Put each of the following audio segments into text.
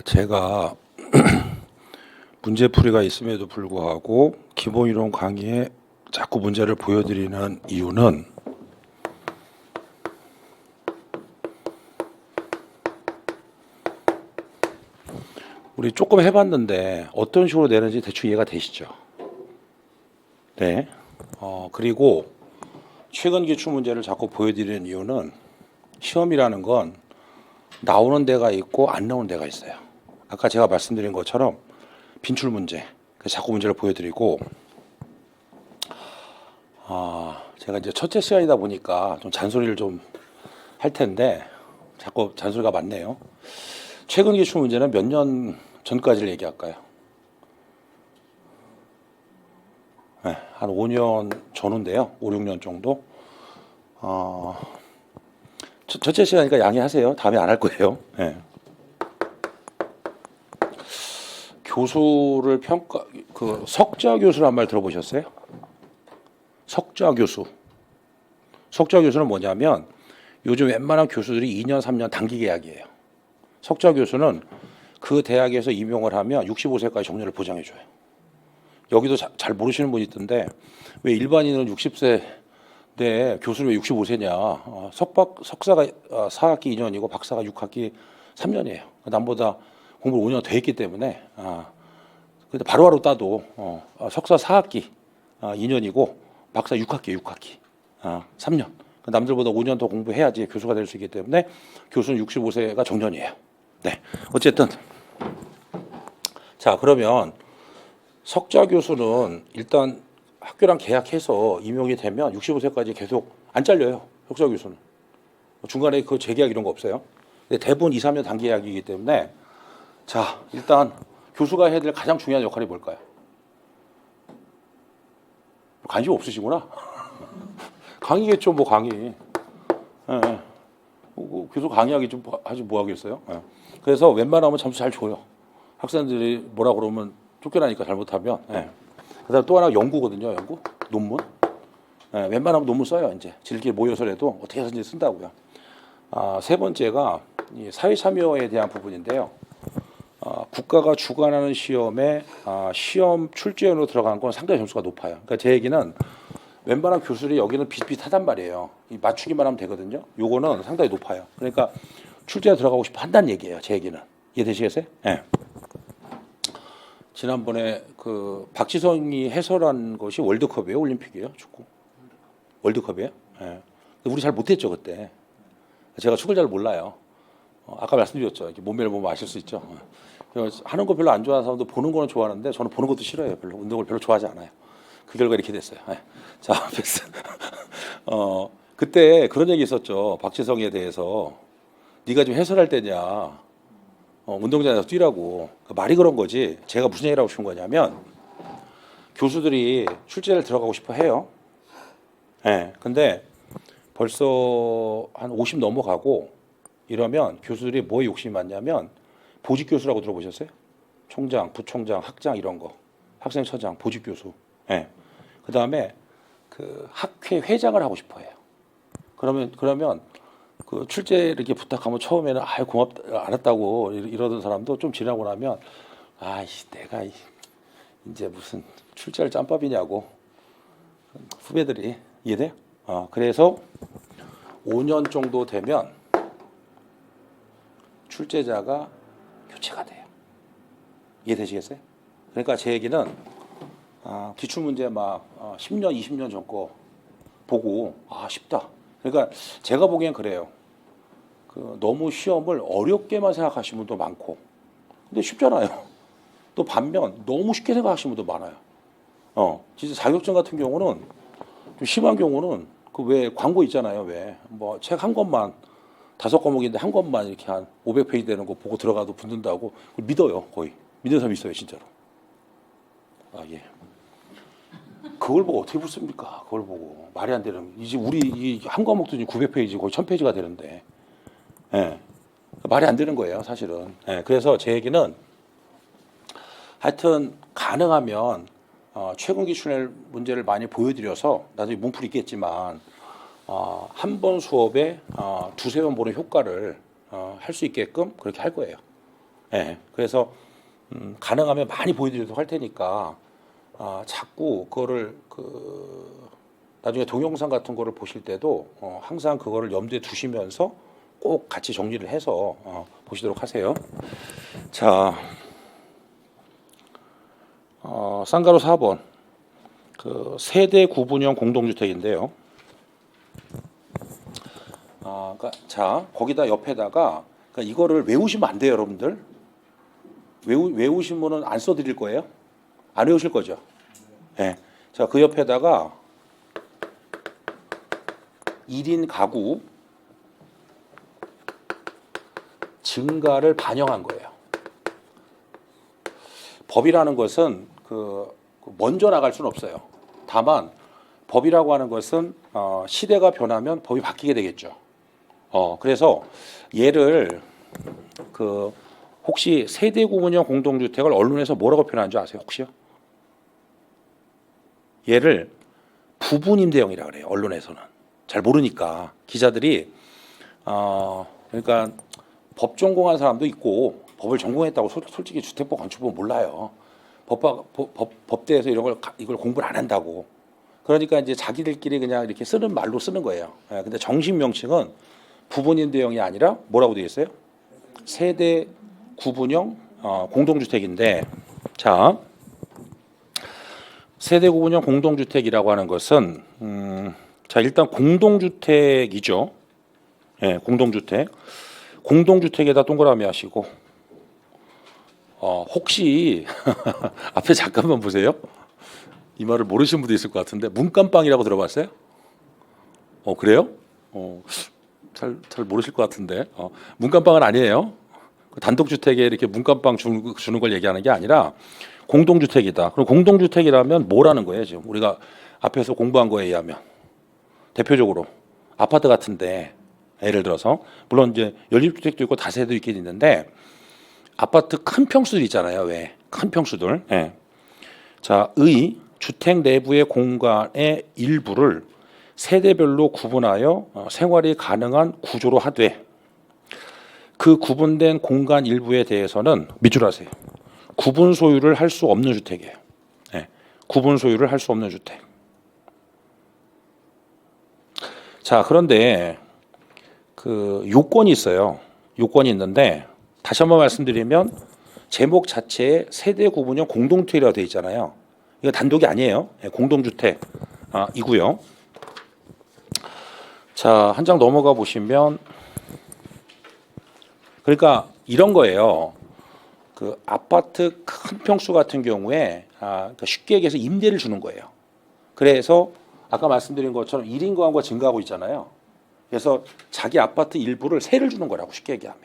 제가 문제풀이가 있음에도 불구하고 기본이론 강의에 자꾸 문제를 보여드리는 이유는 우리 조금 해봤는데 어떤 식으로 내는지 대충 이해가 되시죠? 네. 그리고 최근 기출 문제를 자꾸 보여드리는 이유는 시험이라는 건 나오는 데가 있고 안 나오는 데가 있어요. 아까 제가 말씀드린 것처럼 빈출 문제, 자꾸 문제를 보여드리고, 제가 이제 첫째 시간이다 보니까 좀 잔소리를 좀 할 텐데 자꾸 잔소리가 많네요. 최근 기출 문제는 몇 년 전까지를 얘기할까요? 네, 한 5년 전인데요. 5, 6년 정도. 첫째 시간이니까 양해하세요. 다음에 안 할 거예요. 네. 교수를 석좌 교수란 말 들어보셨어요? 석좌 교수. 석좌 교수는 뭐냐면 요즘 웬만한 교수들이 2년, 3년 단기 계약이에요. 석좌 교수는 그 대학에서 임용을 하면 65세까지 정년을 보장해 줘요. 여기도 잘 모르시는 분이 있던데 왜 일반인은 60세 내 교수는 왜 65세냐? 석사가 4학기 2년이고 박사가 6학기 3년이에요. 남보다 공부를 5년 더 했기 때문에 근데 바로바로 따도 석사 4학기 2년이고 박사 6학기 3년. 남들보다 5년 더 공부해야지 교수가 될 수 있기 때문에 교수는 65세가 정년이에요. 네, 어쨌든 자 그러면 석좌 교수는 일단 학교랑 계약해서 임용이 되면 65세까지 계속 안 잘려요. 석좌 교수는 중간에 그 재계약 이런 거 없어요. 근데 대부분 2, 3년 단기 계약이기 때문에 자 일단 교수가 해야 될 가장 중요한 역할이 뭘까요? 관심 없으시구나. 강의겠죠, 뭐 강의. 예. 교수 강의하기 좀 하지 뭐 하겠어요. 예. 그래서 웬만하면 점수 잘 줘요. 학생들이 뭐라 그러면 쫓겨나니까 잘못하면. 예. 그다음 또 하나 연구거든요, 연구, 논문. 예. 웬만하면 논문 써요. 이제 질질 모여서라도 어떻게 해서든지 쓴다고요. 세 번째가 이 사회참여에 대한 부분인데요. 국가가 주관하는 시험에 시험 출제원으로 들어간 건 상당히 점수가 높아요. 그러니까 제 얘기는 웬만한 교수들이 여기는 비슷비슷하단 말이에요. 맞추기만 하면 되거든요. 요거는 상당히 높아요. 그러니까 출제에 들어가고 싶어 한다는 얘기예요. 제 얘기는. 이해되시겠어요? 네. 지난번에 그 박지성이 해설한 것이 월드컵이에요, 올림픽이에요, 축구? 월드컵이에요? 네. 우리 잘 못했죠 그때. 제가 축구를 잘 몰라요. 아까 말씀드렸죠. 이렇게 몸매를 보면 아실 수 있죠. 하는 거 별로 안 좋아하는 사람도 보는 거는 좋아하는데 저는 보는 것도 싫어요. 별로 운동을 별로 좋아하지 않아요. 그 결과 이렇게 됐어요. 네. 자, 백스. 그때 그런 얘기 있었죠. 박지성에 대해서 네가 지금 해설할 때냐, 운동장에서 뛰라고. 말이 그런 거지. 제가 무슨 얘기를 하고 싶은 거냐면 교수들이 출제를 들어가고 싶어 해요. 네. 근데 벌써 한 50 넘어가고 이러면 교수들이 뭐에 욕심이 많냐면 보직 교수라고 들어보셨어요? 총장, 부총장, 학장 이런 거, 학생처장, 보직 교수. 네. 그 다음에 그 학회 회장을 하고 싶어해요. 그러면 그 출제 이렇게 부탁하면 처음에는 고맙다 알았다고 이러던 사람도 좀 지나고 나면 내가 이제 무슨 출제할 짬밥이냐고 후배들이 이해돼요? 그래서 5년 정도 되면 출제자가 교체가 돼요. 이해되시겠어요? 그러니까 제 얘기는 기출 문제 막 10년, 20년 전 거 보고 쉽다. 그러니까 제가 보기엔 그래요. 너무 시험을 어렵게만 생각하시는 분도 많고, 근데 쉽잖아요. 또 반면 너무 쉽게 생각하시는 분도 많아요. 진짜 자격증 같은 경우는 좀 심한 경우는 그 왜 광고 있잖아요. 왜 뭐 책 한 권만 5과목인데 한 권만 이렇게 한 500페이지 되는 거 보고 들어가도 붙는다고 믿어요. 거의 믿는 사람 있어요, 진짜로. 예. 그걸 보고 어떻게 붙습니까? 그걸 보고 말이 안 되는. 이제 우리 이 한 과목도 900페이지 거의 1000페이지가 되는데, 예. 말이 안 되는 거예요, 사실은. 예. 그래서 제 얘기는 하여튼 가능하면 최근 기출 문제를 많이 보여드려서 나중에 문풀이 있겠지만 한 번 수업에 두세 번 보는 효과를 할 수 있게끔 그렇게 할 거예요. 예. 그래서 가능하면 많이 보여드리도록 할 테니까 자꾸 그거를 나중에 동영상 같은 거를 보실 때도 항상 그거를 염두에 두시면서 꼭 같이 정리를 해서 보시도록 하세요. 자, 쌍가루 4번 그 세대 구분형 공동주택인데요. 그러니까 자 거기다 옆에다가 그러니까 이거를 외우시면 안 돼요, 여러분들. 외우시면은 안 써드릴 거예요. 안 외우실 거죠. 네. 자, 그 옆에다가 1인 가구 증가를 반영한 거예요. 법이라는 것은 먼저 나갈 수는 없어요. 다만 법이라고 하는 것은 시대가 변하면 법이 바뀌게 되겠죠. 그래서 얘를 혹시 세대 구분형 공동주택을 언론에서 뭐라고 표현하는 줄 아세요? 혹시요? 얘를 부부임대형이라 그래요. 언론에서는 잘 모르니까 기자들이 그러니까 법 전공한 사람도 있고 법을 전공했다고 솔직히 주택법 건축법 몰라요. 법대에서 이걸 공부를 안 한다고. 그러니까 이제 자기들끼리 그냥 이렇게 쓰는 말로 쓰는 거예요. 근데 정식 명칭은 부부임대형이 아니라 뭐라고 되어 있어요? 세대 구분형 공동주택인데, 자 세대 구분형 공동주택이라고 하는 것은 자 일단 공동주택이죠. 예, 공동주택. 공동주택에다 동그라미 하시고 혹시 앞에 잠깐만 보세요. 이 말을 모르시는 분도 있을 것 같은데 문간방이라고 들어봤어요? 그래요? 잘 모르실 것 같은데 문간방은 아니에요. 단독주택에 이렇게 문간방 주는 걸 얘기하는 게 아니라 공동주택이다. 그럼 공동주택이라면 뭐라는 거예요? 지금 우리가 앞에서 공부한 거에 의하면 대표적으로 아파트 같은데 예를 들어서 물론 이제 연립주택도 있고 다세대도 있긴 있는데 아파트 큰 평수들 있잖아요. 왜? 큰 평수들. 예. 자, 주택 내부의 공간의 일부를 세대별로 구분하여 생활이 가능한 구조로 하되 그 구분된 공간 일부에 대해서는 밑줄 하세요. 구분 소유를 할 수 없는 주택이에요. 네. 구분 소유를 할 수 없는 주택. 자, 그런데 요건이 있어요. 요건이 있는데 다시 한번 말씀드리면 제목 자체에 세대 구분형 공동주택이라고 되어 있잖아요. 이거 단독이 아니에요. 네, 공동주택 이고요. 자, 한 장 넘어가 보시면 그러니까 이런 거예요. 아파트 큰 평수 같은 경우에 그러니까 쉽게 얘기해서 임대를 주는 거예요. 그래서 아까 말씀드린 것처럼 1인 가구가 증가하고 있잖아요. 그래서 자기 아파트 일부를 세를 주는 거라고 쉽게 얘기하면.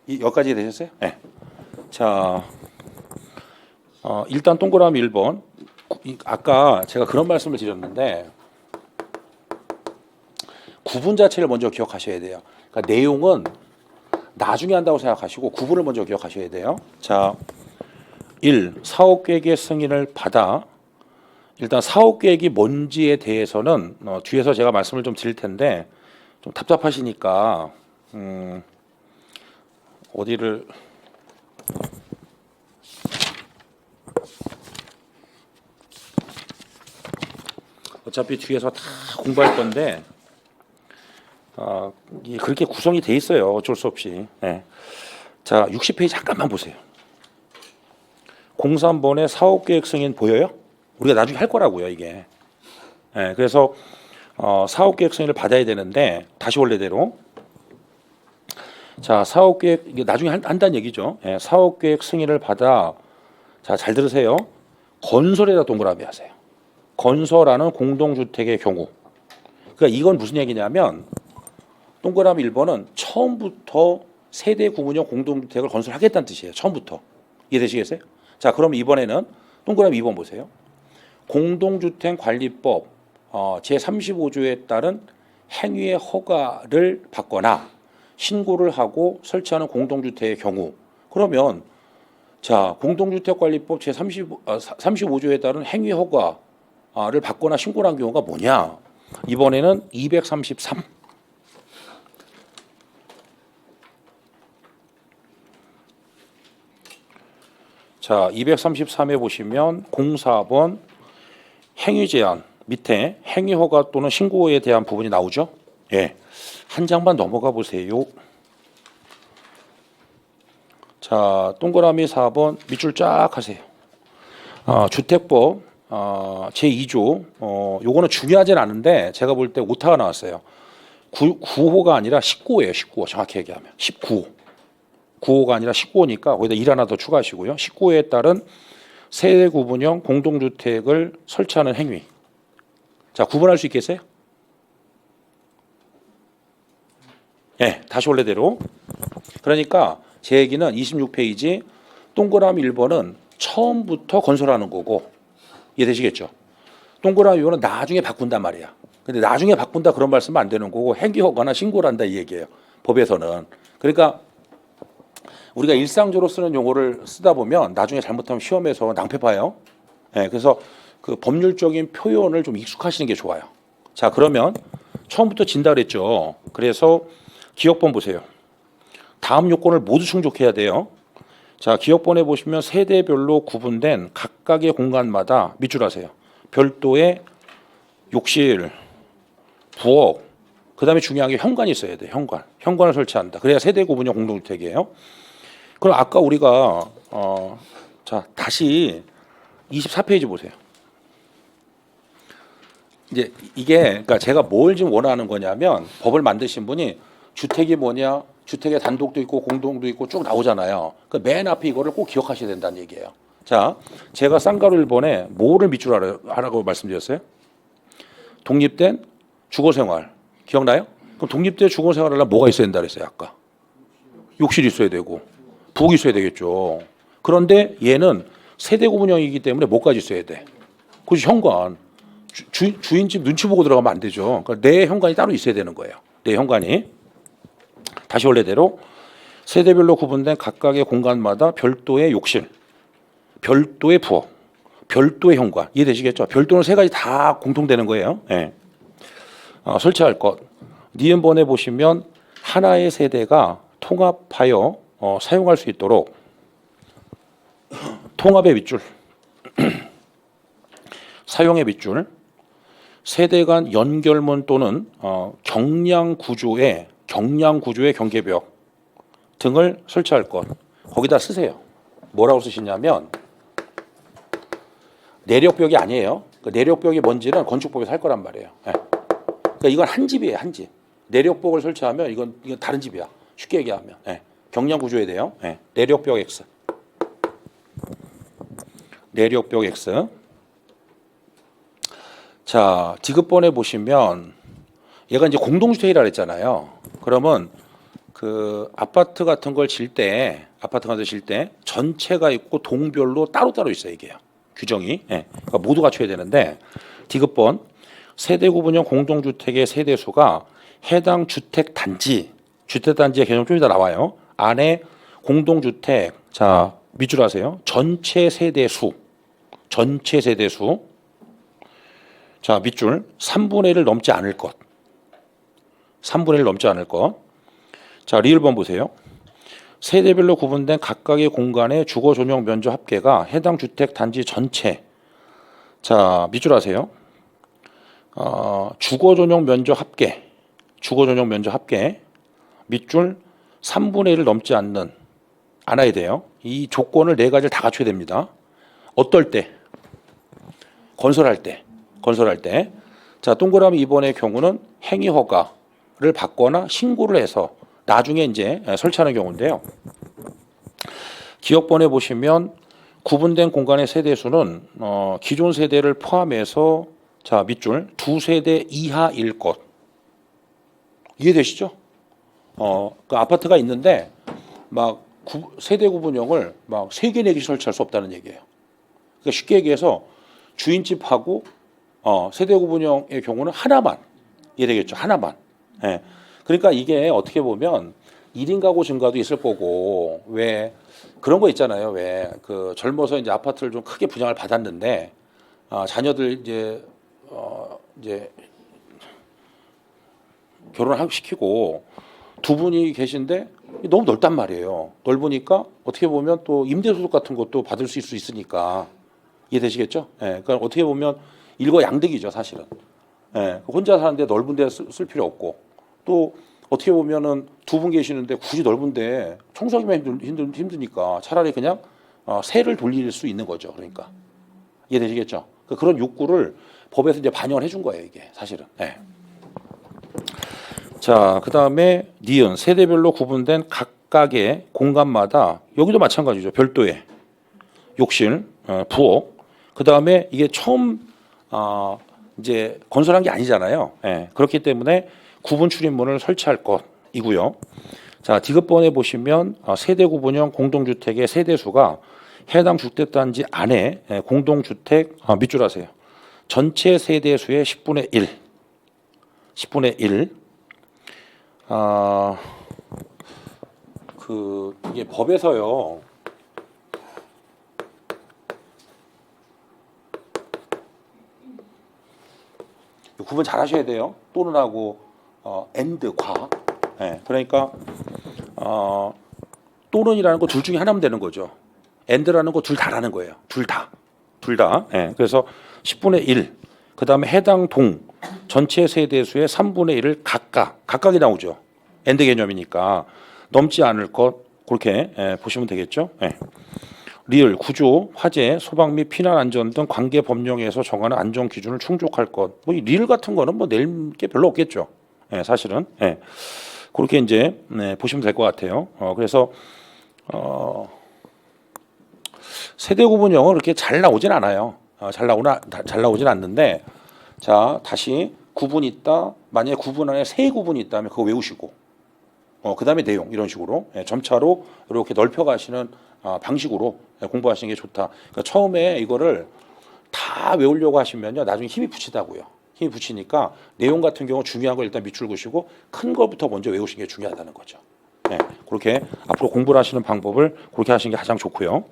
여기까지 되셨어요? 네. 자, 일단 동그라미 1번. 아까 제가 그런 말씀을 드렸는데 구분 자체를 먼저 기억하셔야 돼요. 그러니까 내용은 나중에 한다고 생각하시고 구분을 먼저 기억하셔야 돼요. 자, 1. 사업계획의 승인을 받아 일단 사업계획이 뭔지에 대해서는 뒤에서 제가 말씀을 좀 드릴 텐데 좀 답답하시니까 어디를 어차피 뒤에서 다 공부할 건데 그렇게 구성이 돼 있어요. 어쩔 수 없이. 네. 자, 60페이지 잠깐만 보세요. 03번의 사업계획 승인 보여요? 우리가 나중에 할 거라고요, 이게. 네, 그래서 사업계획 승인을 받아야 되는데 다시 원래대로. 자, 사업계획 이게 나중에 한다는 얘기죠. 네, 사업계획 승인을 받아 자, 잘 들으세요. 건설에다 동그라미 하세요. 건설하는 공동주택의 경우. 그러니까 이건 무슨 얘기냐면 동그라미 1번은 처음부터 세대 구분형 공동주택을 건설하겠다는 뜻이에요. 처음부터. 이해되시겠어요? 자, 그럼 이번에는 동그라미 2번 보세요. 공동주택관리법 제35조에 따른 행위의 허가를 받거나 신고를 하고 설치하는 공동주택의 경우 그러면 자, 공동주택관리법 제35조에 따른 행위 허가를 받거나 신고를 한 경우가 뭐냐? 이번에는 233. 자, 233회 보시면 04번 행위 제한 밑에 행위 허가 또는 신고에 대한 부분이 나오죠. 예. 한 장만 넘어가 보세요. 자, 동그라미 4번 밑줄 쫙 하세요. 주택법 제2조 요거는 중요하진 않은데 제가 볼 때 오타가 나왔어요. 9호가 아니라 19호예요. 19호 정확히 얘기하면 19호. 9호가 아니라 19호니까 거기다 1 하나 더 추가하시고요. 19호에 따른 세대 구분형 공동주택을 설치하는 행위. 자, 구분할 수 있겠어요? 네, 다시 원래대로. 그러니까 제 얘기는 26페이지 동그라미 1번은 처음부터 건설하는 거고 이해되시겠죠? 동그라미 2번은 나중에 바꾼단 말이야. 근데 나중에 바꾼다 그런 말씀은 안 되는 거고 행위허가나 신고를 한다 이 얘기예요. 법에서는. 그러니까 우리가 일상적으로 쓰는 용어를 쓰다 보면 나중에 잘못하면 시험에서 낭패 봐요. 네, 그래서 그 법률적인 표현을 좀 익숙하시는 게 좋아요. 자, 그러면 처음부터 진다 그랬죠. 그래서 기억번 보세요. 다음 요건을 모두 충족해야 돼요. 자, 기억번에 보시면 세대별로 구분된 각각의 공간마다 밑줄 하세요. 별도의 욕실, 부엌, 그다음에 중요한 게 현관이 있어야 돼. 현관을 설치한다. 그래야 세대 구분형 공동주택이에요. 그럼 아까 우리가 자, 다시 24페이지 보세요. 이제 이게 그러니까 제가 뭘 지금 원하는 거냐면 법을 만드신 분이 주택이 뭐냐, 주택의 단독도 있고 공동도 있고 쭉 나오잖아요. 그 맨 앞에 이거를 꼭 기억하셔야 된다는 얘기예요. 자, 제가 쌍가루 1번에 뭐를 밑줄 하라고 말씀드렸어요? 독립된 주거생활 기억나요? 그럼 독립된 주거생활을 하려면 뭐가 있어야 된다 그랬어요 아까? 욕실이 있어야 되고 부엌이 있어야 되겠죠. 그런데 얘는 세대 구분형이기 때문에 뭐까지 있어야 돼? 그것이 현관. 주인집 눈치 보고 들어가면 안 되죠. 그러니까 내 현관이 따로 있어야 되는 거예요. 내 현관이. 다시 원래대로 세대별로 구분된 각각의 공간마다 별도의 욕실, 별도의 부엌, 별도의 현관. 이해되시겠죠? 별도는 세 가지 다 공통되는 거예요. 네. 설치할 것. 니은번에 보시면 하나의 세대가 통합하여 사용할 수 있도록 통합의 밑줄, 사용의 밑줄, 세대 간 연결문 또는 경량 구조의 경계벽 등을 설치할 것. 거기다 쓰세요. 뭐라고 쓰시냐면 내력벽이 아니에요. 그 내력벽이 뭔지는 건축법에서 할 거란 말이에요. 네. 그러니까 이건 한 집이에요, 한 집. 내력벽을 설치하면 이건 다른 집이야. 쉽게 얘기하면. 네. 경량 구조에 돼요. 네. 내력벽 X. 내력벽 X. 자, 디귿번에 보시면 얘가 이제 공동주택이라 그랬잖아요. 그러면 그 아파트 같은 걸 질 때 전체가 있고 동별로 따로따로 있어요, 이게요. 규정이. 예. 그러니까 모두 갖춰야 되는데 디귿번 세대 구분형 공동주택의 세대수가 해당 주택단지의 개념 좀 이따 나와요. 안에 공동주택 자 밑줄 하세요. 전체 세대수 자 밑줄 3분의 1을 넘지 않을 것. 3분의 1 넘지 않을 것. 자 리을번 보세요. 세대별로 구분된 각각의 공간의 주거 전용 면적 합계가 해당 주택 단지 전체. 자 밑줄 하세요. 주거 전용 면적 합계 밑줄 3분의 1을 넘지 않아야 돼요. 이 조건을 네 가지를 다 갖춰야 됩니다. 어떨 때? 건설할 때. 자 동그라미 2번의 경우는 행위 허가를 받거나 신고를 해서 나중에 이제 설치하는 경우인데요. 기억번에 보시면 구분된 공간의 세대수는 기존 세대를 포함해서 자 밑줄 두 세대 이하일 것. 이해되시죠? 그 아파트가 있는데 막 세대 구분형을 막 3개, 4개 설치할 수 없다는 얘기예요. 그러니까 쉽게 얘기해서 주인집하고 세대 구분형의 경우는 하나만. 이해되겠죠? 하나만. 예. 그러니까 이게 어떻게 보면 1인 가구 증가도 있을 거고 왜 그런 거 있잖아요. 왜 그 젊어서 이제 아파트를 좀 크게 분양을 받았는데 자녀들 이제 결혼을 시키고 두 분이 계신데 너무 넓단 말이에요. 넓으니까 어떻게 보면 또 임대소득 같은 것도 받을 수 있으니까 이해되시겠죠? 예, 그러니까 어떻게 보면 일거양득이죠, 사실은. 예, 혼자 사는데 넓은 데 쓸 필요 없고 또 어떻게 보면은 두 분 계시는데 굳이 넓은데 청소하기만 힘드니까 차라리 그냥 세를 돌릴 수 있는 거죠. 그러니까 이해되시겠죠? 그러니까 그런 욕구를 법에서 이제 반영을 해준 거예요, 이게 사실은. 예. 자, 그 다음에 니은 세대별로 구분된 각각의 공간마다 여기도 마찬가지죠. 별도의 욕실, 부엌. 그 다음에 이게 처음 이제 건설한 게 아니잖아요. 예, 그렇기 때문에 구분 출입문을 설치할 것이고요. 자, 디귿번에 보시면 세대 구분형 공동주택의 세대수가 해당 주택단지 안에 공동주택 밑줄 하세요. 전체 세대수의 10분의 1. 10분의 1. 이게 법에서요. 구분 잘 하셔야 돼요. 또는하고 and 과. 네, 그러니까 또는이라는 거 둘 중에 하나면 되는 거죠. and라는 거 둘 다라는 거예요. 둘 다. 둘 다. 네, 그래서 10분의 1. 그다음에 해당 동 전체 세대수의 3분의 1을 각각이 나오죠. and 개념이니까 넘지 않을 것 그렇게 보시면 되겠죠. 네. 리을, 구조, 화재, 소방 및 피난 안전 등 관계 법령에서 정하는 안전 기준을 충족할 것. 뭐 이 리을 같은 거는 뭐 낼 게 별로 없겠죠. 사실은. 그렇게 이제 보시면 될 것 같아요. 그래서 세대 구분형은 그렇게 잘 나오진 않아요. 잘 나오진 않는데, 자 다시 구분 있다. 만약에 구분 안에 세 구분이 있다면 그거 외우시고, 그 다음에 내용 이런 식으로 점차로 이렇게 넓혀가시는 방식으로 공부하시는 게 좋다. 그러니까 처음에 이거를 다 외우려고 하시면요, 나중에 힘이 붙이다고요. 힘이 붙이니까 내용 같은 경우 중요한 걸 일단 밑줄 그시고 큰 것부터 먼저 외우시는 게 중요하다는 거죠. 그렇게 앞으로 공부를 하시는 방법을 그렇게 하시는 게 가장 좋고요.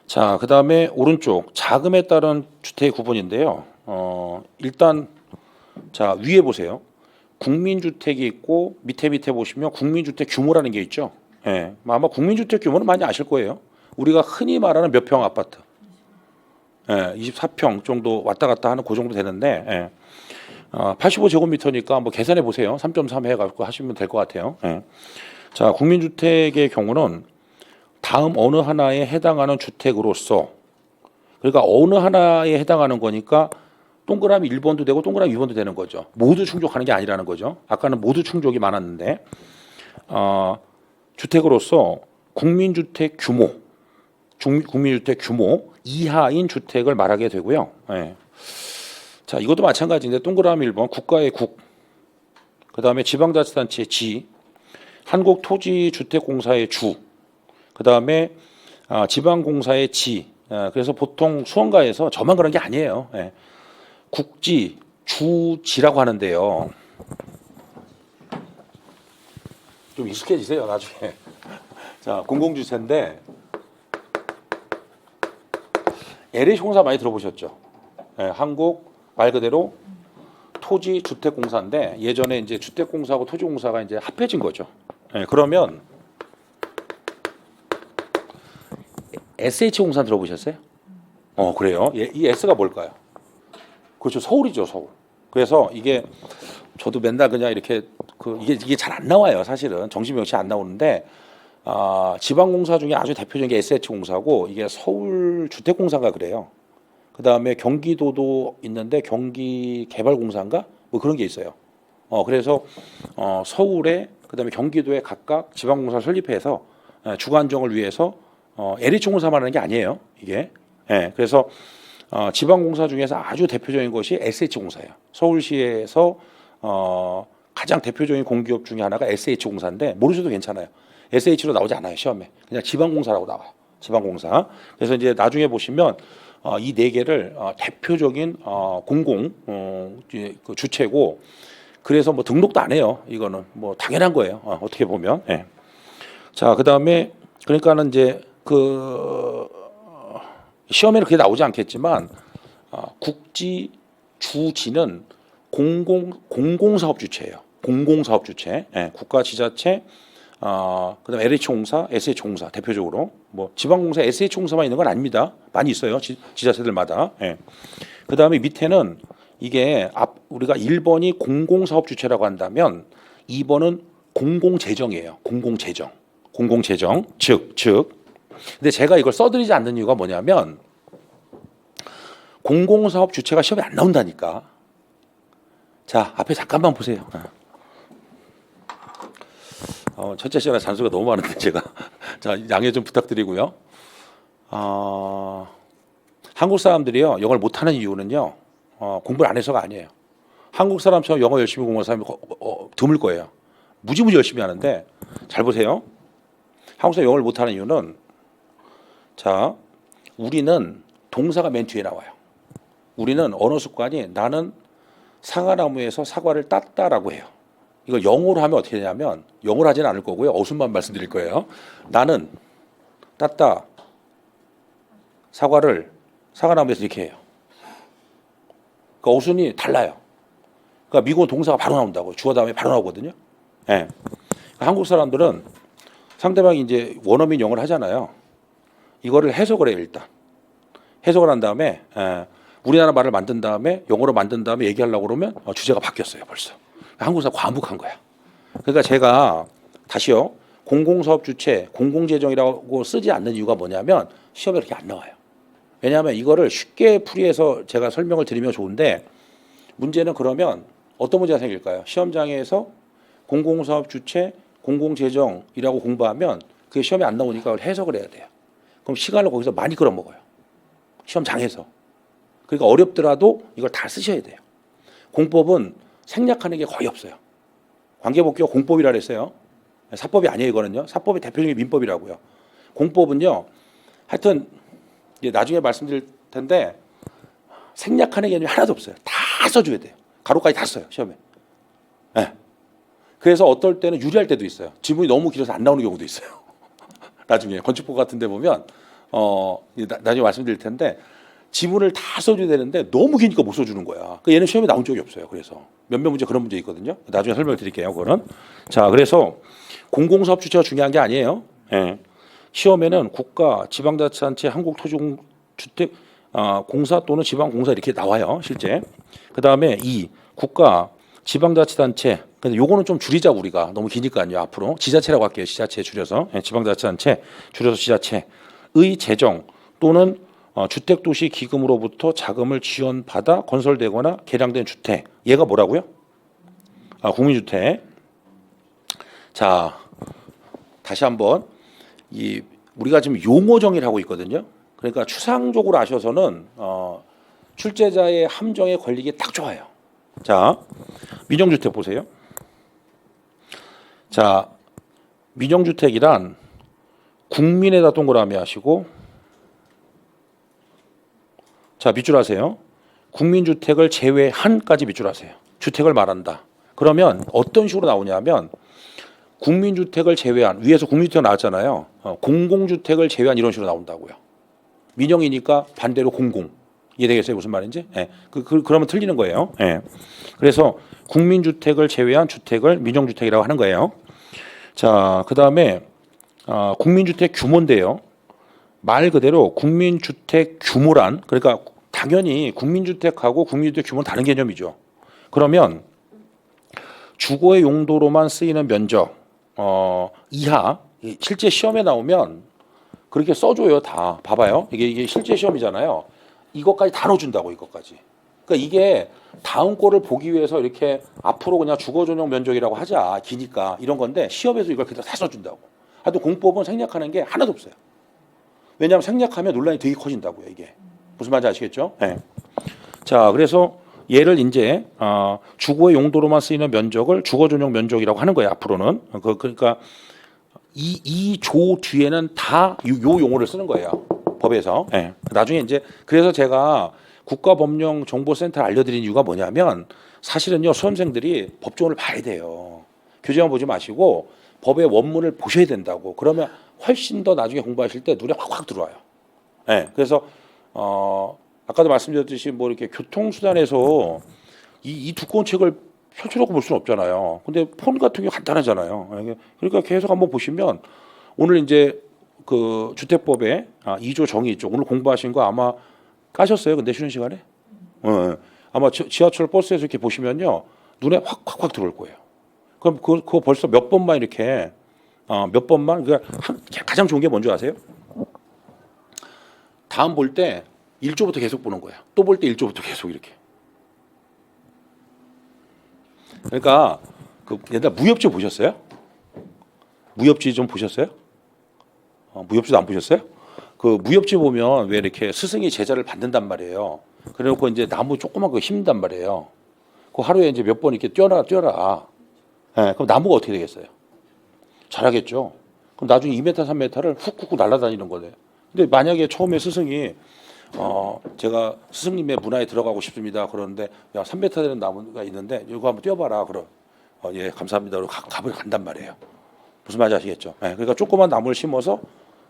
자, 그 다음에 오른쪽 자금에 따른 주택 구분인데요. 일단 자 위에 보세요. 국민주택이 있고 밑에 보시면 국민주택 규모라는 게 있죠. 아마 국민주택 규모는 많이 아실 거예요. 우리가 흔히 말하는 몇 평 아파트, 24평 정도 왔다 갔다 하는 그 정도 되는데, 85제곱미터니까 뭐 계산해 보세요. 3.3 해가지고 하시면 될 것 같아요. 자, 국민주택의 경우는 다음 어느 하나에 해당하는 주택으로서, 그러니까 어느 하나에 해당하는 거니까 동그라미 1번도 되고 동그라미 2번도 되는 거죠. 모두 충족하는 게 아니라는 거죠. 아까는 모두 충족이 많았는데, 주택으로서 국민주택 규모 이하인 주택을 말하게 되고요. 자, 이것도 마찬가지인데 동그라미 1번 국가의 국, 그 다음에 지방자치단체의 지, 한국토지주택공사의 주, 그 다음에 지방공사의 지. 그래서 보통 수원가에서 저만 그런 게 아니에요. 국지, 주지라고 하는데요. 좀 익숙해지세요, 나중에. 자, 공공주체인데 LH 공사 많이 들어보셨죠? 한국 말 그대로 토지주택공사인데 예전에 이제 주택공사하고 토지공사가 이제 합해진 거죠. 그러면 SH공사 들어보셨어요? 그래요. 이 S가 뭘까요? 그렇죠, 서울이죠, 서울. 그래서 이게 저도 맨날 그냥 이렇게 이게 잘 안 나와요, 사실은. 정시명시 안 나오는데 지방공사 중에 아주 대표적인 게 SH공사고 이게 서울주택공사가 그래요. 그 다음에 경기도도 있는데 경기개발공사인가 뭐 그런 게 있어요. 그래서 서울에 그다음에 경기도에 각각 지방공사를 설립해서 주거 안정을 위해서 LH공사만 하는 게 아니에요, 이게. 그래서 지방공사 중에서 아주 대표적인 것이 SH공사예요. 서울시에서 가장 대표적인 공기업 중에 하나가 SH공사인데 모르셔도 괜찮아요. SH로 나오지 않아요, 시험에. 그냥 지방공사라고 나와요. 지방공사. 그래서 이제 나중에 보시면 이 네 개를 대표적인 공공 그 주체고, 그래서 뭐 등록도 안 해요. 이거는 뭐 당연한 거예요. 어떻게 보면. 자, 그다음에 그러니까는 이제 시험에는 그게 나오지 않겠지만 국지 주지는 공공사업 주체예요. 공공사업 주체. 국가 지자체 그다음에 LH공사, SH공사 대표적으로 뭐 지방공사 SH공사만 있는 건 아닙니다. 많이 있어요. 지자체들마다. 예. 그다음에 밑에는 이게 우리가 1번이 공공사업 주체라고 한다면 2번은 공공재정이에요. 공공재정. 공공재정 즉. 근데 제가 이걸 써드리지 않는 이유가 뭐냐면 공공사업 주체가 시험에 안 나온다니까. 자, 앞에 잠깐만 보세요. 첫째 시간에 잔수가 너무 많은데 제가 자 양해 좀 부탁드리고요. 한국 사람들이요 영어를 못하는 이유는요 공부를 안 해서가 아니에요. 한국 사람처럼 영어 열심히 공부하는 사람이 드물 거예요. 무지무지 열심히 하는데 잘 보세요. 한국 사람 영어를 못하는 이유는 자 우리는 동사가 맨 뒤에 나와요. 우리는 언어 습관이 나는 사과나무에서 사과를 땄다라고 해요. 이걸 영어로 하면 어떻게 되냐면 영어로 하지는 않을 거고요. 어순만 말씀드릴 거예요. 나는 땄다 사과를 사과나무에서 이렇게 해요. 그러니까 어순이 달라요. 그러니까 미국은 동사가 바로 나온다고 주어 다음에 바로 나오거든요. 네. 그러니까 한국 사람들은 상대방이 이제 원어민 영어를 하잖아요. 이거를 해석을 해요 일단. 해석을 한 다음에 우리나라 말을 만든 다음에 영어로 만든 다음에 얘기하려고 그러면 주제가 바뀌었어요 벌써. 한국 사람 과묵한 거야. 그러니까 제가 다시요 공공사업 주체 공공재정이라고 쓰지 않는 이유가 뭐냐면 시험에 그렇게 안 나와요. 왜냐하면 이거를 쉽게 풀이해서 제가 설명을 드리면 좋은데 문제는 그러면 어떤 문제가 생길까요? 시험장에서 공공사업 주체 공공재정이라고 공부하면 그게 시험에 안 나오니까 그걸 해석을 해야 돼요. 그럼 시간을 거기서 많이 끌어먹어요. 시험장에서. 그러니까 어렵더라도 이걸 다 쓰셔야 돼요. 공법은 생략하는 게 거의 없어요. 관계복귀가 공법이라 그랬어요. 사법이 아니에요 이거는요. 사법의 대표적인 민법이라고요. 공법은요. 하여튼 이제 나중에 말씀드릴 텐데 생략하는 개념이 하나도 없어요. 다 써줘야 돼요. 가로까지 다 써요 시험에. 네. 그래서 어떨 때는 유리할 때도 있어요. 지문이 너무 길어서 안 나오는 경우도 있어요. 나중에 건축법 같은 데 보면 나중에 말씀드릴 텐데 지문을 다 써줘야 되는데 너무 기니까 못 써주는 거야. 그러니까 얘는 시험에 나온 적이 없어요. 그래서 몇몇 문제 그런 문제 있거든요. 나중에 설명을 드릴게요. 그거는. 자, 그래서 공공사업 주체가 중요한 게 아니에요. 예. 시험에는 국가, 지방자치단체, 한국토지주택 공사 또는 지방공사 이렇게 나와요. 실제. 그 다음에 국가, 지방자치단체. 근데 요거는 좀 줄이자 우리가 너무 기니까요. 앞으로 지자체라고 할게요. 지자체 줄여서 지방자치단체 줄여서 지자체의 재정 또는 주택도시 기금으로부터 자금을 지원받아 건설되거나 개량된 주택. 얘가 뭐라고요? 국민주택. 자, 다시 한번 우리가 지금 용어 정의를 하고 있거든요. 그러니까 추상적으로 아셔서는 출제자의 함정에 걸리기 딱 좋아요. 자, 민영주택 보세요. 자, 민영주택이란 국민에다 동그라미 하시고 자, 밑줄 하세요. 국민주택을 제외한까지 밑줄 하세요. 주택을 말한다. 그러면 어떤 식으로 나오냐면 국민주택을 제외한 위에서 국민주택 나왔잖아요. 공공주택을 제외한 이런 식으로 나온다고요. 민영이니까 반대로 공공. 이해되겠어요? 무슨 말인지? 네. 그러면 틀리는 거예요. 네. 그래서 국민주택을 제외한 주택을 민영주택이라고 하는 거예요. 자, 그 다음에 국민주택 규모인데요. 말 그대로 국민주택 규모란 그러니까 당연히 국민주택하고 국민주택 규모는 다른 개념이죠. 그러면 주거의 용도로만 쓰이는 면적 이하 실제 시험에 나오면 그렇게 써줘요. 다 봐봐요. 이게 실제 시험이잖아요. 이것까지 다 넣어준다고 이것까지. 그러니까 이게 다음 거를 보기 위해서 이렇게 앞으로 그냥 주거 전용 면적이라고 하자 기니까 이런 건데 시험에서 이걸 그냥 다 써준다고. 하여튼 공법은 생략하는 게 하나도 없어요. 왜냐하면 생략하면 논란이 되게 커진다고요. 이게 무슨 말인지 아시겠죠? 네. 자, 그래서 얘를 이제 주거의 용도로만 쓰이는 면적을 주거 전용 면적이라고 하는 거예요. 앞으로는 그러니까 이 조 뒤에는 다 요 용어를 쓰는 거예요. 법에서. 네. 나중에 이제 그래서 제가 국가법령정보센터를 알려드린 이유가 뭐냐면 사실은요 수험생들이 법조문을 봐야 돼요. 교재만 보지 마시고 법의 원문을 보셔야 된다고. 그러면 훨씬 더 나중에 공부하실 때 눈에 확확 들어와요. 네, 그래서 아까도 말씀드렸듯이 뭐 이렇게 교통수단에서 이 두꺼운 책을 현출하고 볼 수는 없잖아요. 근데 폰 같은 게 간단하잖아요. 그러니까 계속 한번 보시면 오늘 이제 그 주택법에 2조 정의 있죠. 오늘 공부하신 거 아마 까셨어요. 근데 쉬는 시간에? 아마 지하철 버스에서 이렇게 보시면요. 눈에 확 들어올 거예요. 그럼 그거 벌써 몇 번만 이렇게 몇 번만 가장 좋은 게 뭔지 아세요? 다음 볼 때 1조부터 계속 보는 거야. 또 볼 때 1조부터 계속 이렇게. 그러니까 그 옛날 무협지 보셨어요? 무협지 좀 보셨어요? 무협지도 안 보셨어요? 그 무협지 보면 왜 이렇게 스승이 제자를 받는단 말이에요. 그래놓고 이제 나무 조그만 거 심는단 말이에요. 그 하루에 이제 몇 번 이렇게 뛰어라. 예, 그럼 나무가 어떻게 되겠어요? 자라겠죠. 그럼 나중에 2m, 3m를 훅훅 날아다니는 거네. 근데 만약에 처음에 스승이 제가 스승님의 문화에 들어가고 싶습니다. 그러는데 야 3m 되는 나무가 있는데 이거 한번 뛰어봐라. 그럼 예 감사합니다. 그리고 간단 말이에요. 무슨 말인지 아시겠죠? 예, 그러니까 조그만 나무를 심어서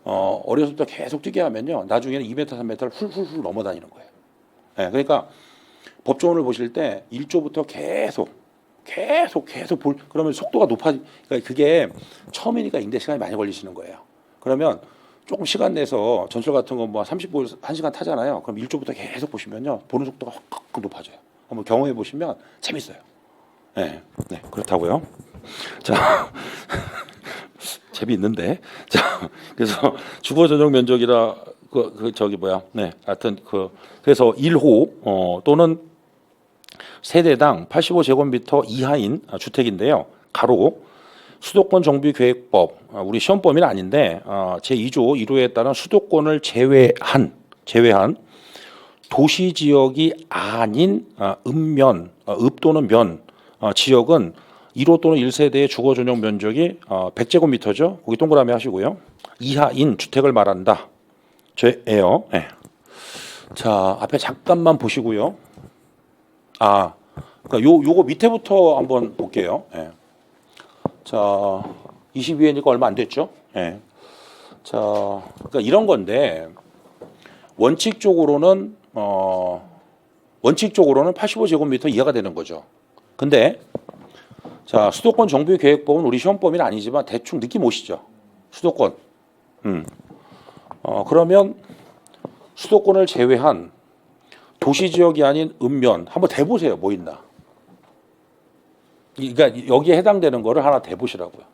어렸을 때 계속 뛰게 하면요. 나중에는 2m, 3m를 훌훌훌 넘어다니는 거예요. 예, 그러니까 법조문을 보실 때 1조부터 계속 그러면 속도가 그러니까 그게 처음이니까 인대 시간이 많이 걸리시는 거예요. 그러면 조금 시간 내서 전철 같은 거 뭐 30분, 1시간 타잖아요. 그럼 1조부터 계속 보시면요. 보는 속도가 확 높아져요. 한번 경험해 보시면 재밌어요. 네, 그렇다고요. 자, 재미있는데. 자, 그래서 주거 전용 면적이라 하여튼 그래서 1호 또는 세대당 85제곱미터 이하인 주택인데요. 가로 수도권 정비계획법 우리 시험 범위는 아닌데 제2조 1호에 따른 수도권을 제외한 도시 지역이 아닌 읍면 읍 또는 면 지역은 1호 또는 1세대의 주거 전용 면적이 100제곱미터죠. 거기 동그라미 하시고요. 이하인 주택을 말한다. 제예요. 네. 자 앞에 잠깐만 보시고요. 그러니까 요거 밑에부터 한번 볼게요. 예. 자, 22회니까 얼마 안 됐죠? 예. 자, 그러니까 이런 건데 원칙적으로는 85제곱미터 이하가 되는 거죠. 근데 자, 수도권 정비계획법은 우리 시험 범위는 아니지만 대충 느낌 오시죠? 수도권. 그러면 수도권을 제외한 도시 지역이 아닌 읍면 한번 대보세요. 뭐 있나? 그러니까 여기에 해당되는 거를 하나 대보시라고요.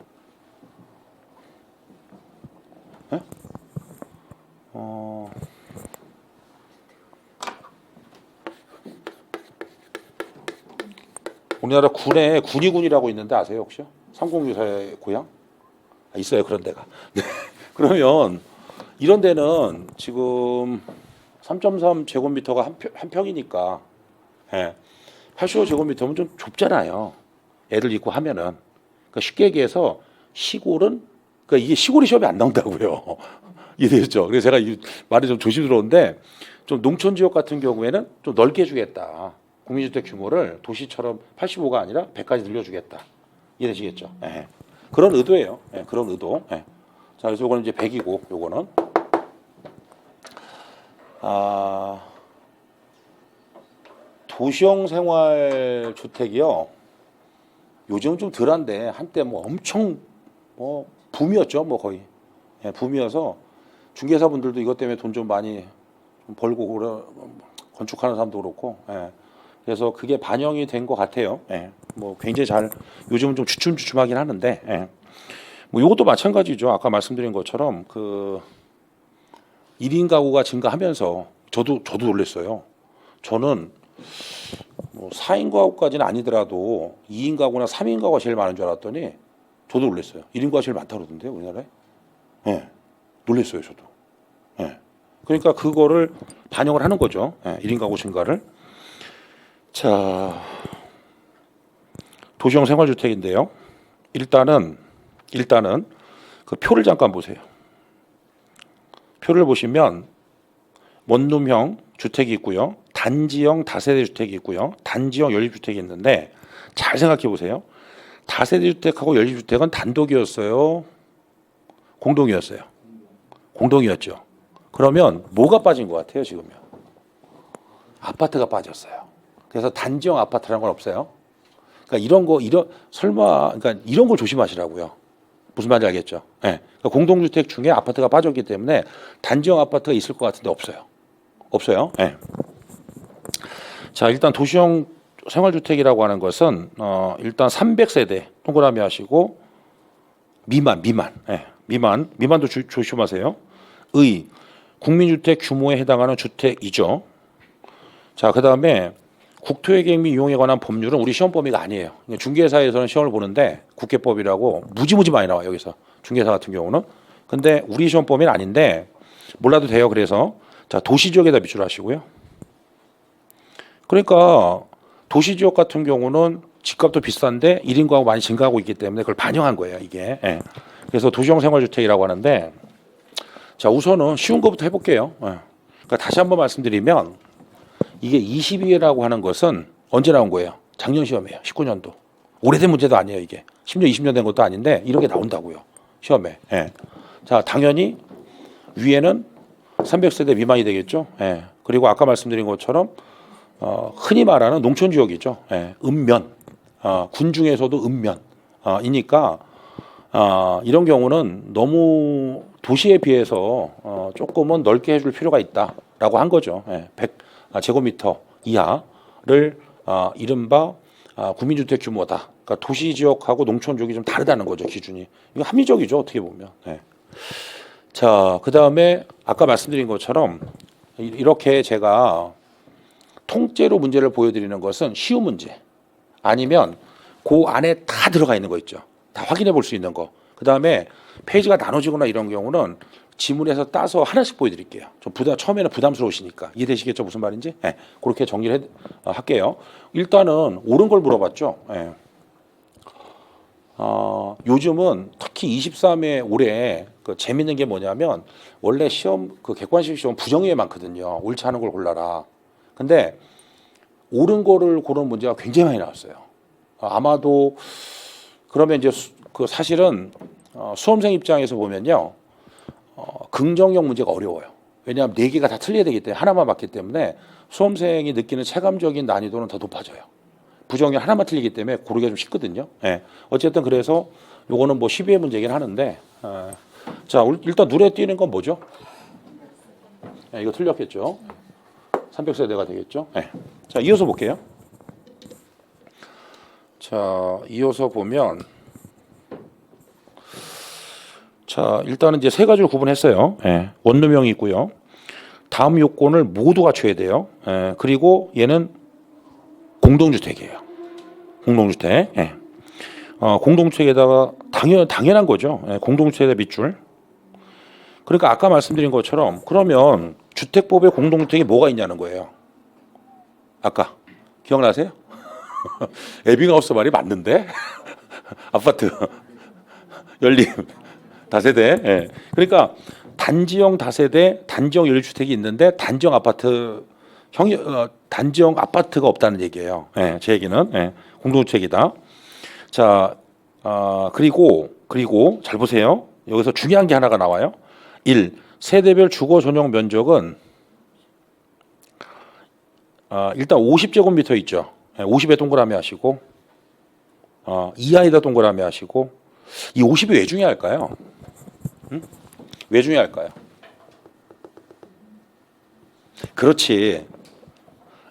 네? 우리나라 군에 군의군이라고 있는데 아세요 혹시요? 삼공유사의 고향? 있어요 그런 데가. 네. 그러면 이런 데는 지금 3.3제곱미터가 한 평이니까 85제곱미터면 좀 좁잖아요. 애들 있고 하면은. 그러니까 쉽게 얘기해서 시골은 그러니까 이게 시골이 시험에 안 나온다고요. 이해되셨죠? 그래서 제가 이 말이 좀 조심스러운데 좀 농촌 지역 같은 경우에는 좀 넓게 주겠다. 국민주택 규모를 도시처럼 85가 아니라 100까지 늘려주겠다. 이해되시겠죠? 그런 의도예요. 그런 의도. 자, 그래서 이거는 이제 100이고 요거는 도시형 생활 주택이요. 요즘 좀 덜한데 한때 뭐 엄청 뭐 붐이었죠. 뭐 거의 붐이어서 중개사분들도 이것 때문에 돈 좀 많이 벌고 건축하는 사람도 그렇고. 그래서 그게 반영이 된 것 같아요. 뭐 굉장히 잘 요즘은 좀 주춤주춤하긴 하는데 뭐 이것도 마찬가지죠. 아까 말씀드린 것처럼 그 1인 가구가 증가하면서 저도 놀랐어요. 저는 뭐 4인 가구까지는 아니더라도 2인 가구나 3인 가구가 제일 많은 줄 알았더니 저도 놀랐어요. 1인 가구가 제일 많다고 그러던데요, 우리나라에. 놀랐어요, 저도. 그러니까 그거를 반영을 하는 거죠. 1인 가구 증가를. 자, 도시형 생활주택인데요. 일단은 그 표를 잠깐 보세요. 표를 보시면 원룸형 주택이 있고요. 단지형 다세대 주택이 있고요. 단지형 연립주택이 있는데 잘 생각해 보세요. 다세대 주택하고 연립주택은 단독이었어요. 공동이었어요. 공동이었죠. 그러면 뭐가 빠진 것 같아요 지금요? 아파트가 빠졌어요. 그래서 단지형 아파트라는 건 없어요. 그러니까 이런 거 설마 그러니까 이런 걸 조심하시라고요. 무슨 말인지 알겠죠? 예. 그러니까 공동주택 중에 아파트가 빠졌기 때문에 단지형 아파트가 있을 것 같은데 없어요. 없어요. 예. 자, 일단 도시형 생활주택이라고 하는 것은 일단 300세대 동그라미 하시고 미만도 조심하세요. 의 국민주택 규모에 해당하는 주택이죠. 자, 그다음에 국토회계 및 이용에 관한 법률은 우리 시험 범위가 아니에요. 중개사에서는 시험을 보는데 국회법이라고 무지무지 많이 나와요. 여기서 중개사 같은 경우는. 근데 우리 시험 범위는 아닌데 몰라도 돼요. 그래서 자, 도시지역에다 비출하시고요. 그러니까 도시지역 같은 경우는 집값도 비싼데 1인 가구 많이 증가하고 있기 때문에 그걸 반영한 거예요. 이게. 예. 그래서 도시형 생활주택이라고 하는데 자, 우선은 쉬운 것부터 해볼게요. 예. 그러니까 다시 한번 말씀드리면 이게 22회라고 하는 것은 언제 나온 거예요? 작년 시험이에요. 19년도. 오래된 문제도 아니에요. 이게 10년, 20년 된 것도 아닌데 이런 게 나온다고요. 시험에. 예. 자, 당연히 위에는 300세대 미만이 되겠죠. 예. 그리고 아까 말씀드린 것처럼 흔히 말하는 농촌 지역이죠. 예. 읍면. 군 중에서도 읍면. 이니까 이런 경우는 너무 도시에 비해서 조금은 넓게 해줄 필요가 있다라고 한 거죠. 예. 100제곱미터 이하를 이른바 국민주택 규모다. 그러니까 도시 지역하고 농촌 지역이 좀 다르다는 거죠. 기준이. 이거 합리적이죠. 어떻게 보면. 예. 자, 그다음에 아까 말씀드린 것처럼 이렇게 제가 통째로 문제를 보여드리는 것은 쉬운 문제 아니면 그 안에 다 들어가 있는 거 있죠. 다 확인해 볼 수 있는 거. 그다음에 페이지가 나눠지거나 이런 경우는 지문에서 따서 하나씩 보여드릴게요. 좀 처음에는 부담스러우시니까 이해되시겠죠? 무슨 말인지? 네, 그렇게 정리를 할게요. 일단은 옳은 걸 물어봤죠. 네. 요즘은 특히 23회 올해 그 재밌는 게 뭐냐면 원래 시험 그 객관식 시험 부정위에 많거든요. 옳지 않은 걸 골라라. 근데 옳은 거를 고르는 문제가 굉장히 많이 나왔어요. 아마도 그러면 이제 그 사실은 수험생 입장에서 보면요. 긍정형 문제가 어려워요. 왜냐하면 네 개가 다 틀려야 되기 때문에 하나만 맞기 때문에 수험생이 느끼는 체감적인 난이도는 더 높아져요. 부정형 하나만 틀리기 때문에 고르기가 좀 쉽거든요. 예. 어쨌든 그래서 요거는 뭐 12회 문제긴 하는데 자, 일단 눈에 띄는 건 뭐죠? 예, 이거 틀렸겠죠. 300세대가 되겠죠. 예. 자, 이어서 볼게요. 자, 이어서 보면 자, 일단은 이제 세 가지로 구분했어요. 예. 원룸형이 있고요. 다음 요건을 모두 갖춰야 돼요. 예. 그리고 얘는 공동주택이에요. 공동주택. 예. 공동주택에다가 당연한 거죠. 예. 공동주택에다 밑줄. 그러니까 아까 말씀드린 것처럼 그러면 주택법에 공동주택이 뭐가 있냐는 거예요. 아까 기억나세요? 에빙하우스 말이 맞는데 아파트 연립 다세대. 예. 그러니까 단지형 다세대, 단지형 연립주택이 있는데 단지형 아파트가 없다는 얘기예요. 예, 제 얘기는 예, 공동주택이다. 자, 그리고 잘 보세요. 여기서 중요한 게 하나가 나와요. 1. 세대별 주거 전용 면적은 일단 50제곱미터 있죠. 50에 동그라미 하시고 이하에다 동그라미 하시고 이 50이 왜 중요할까요? 왜 중요할까요? 그렇지.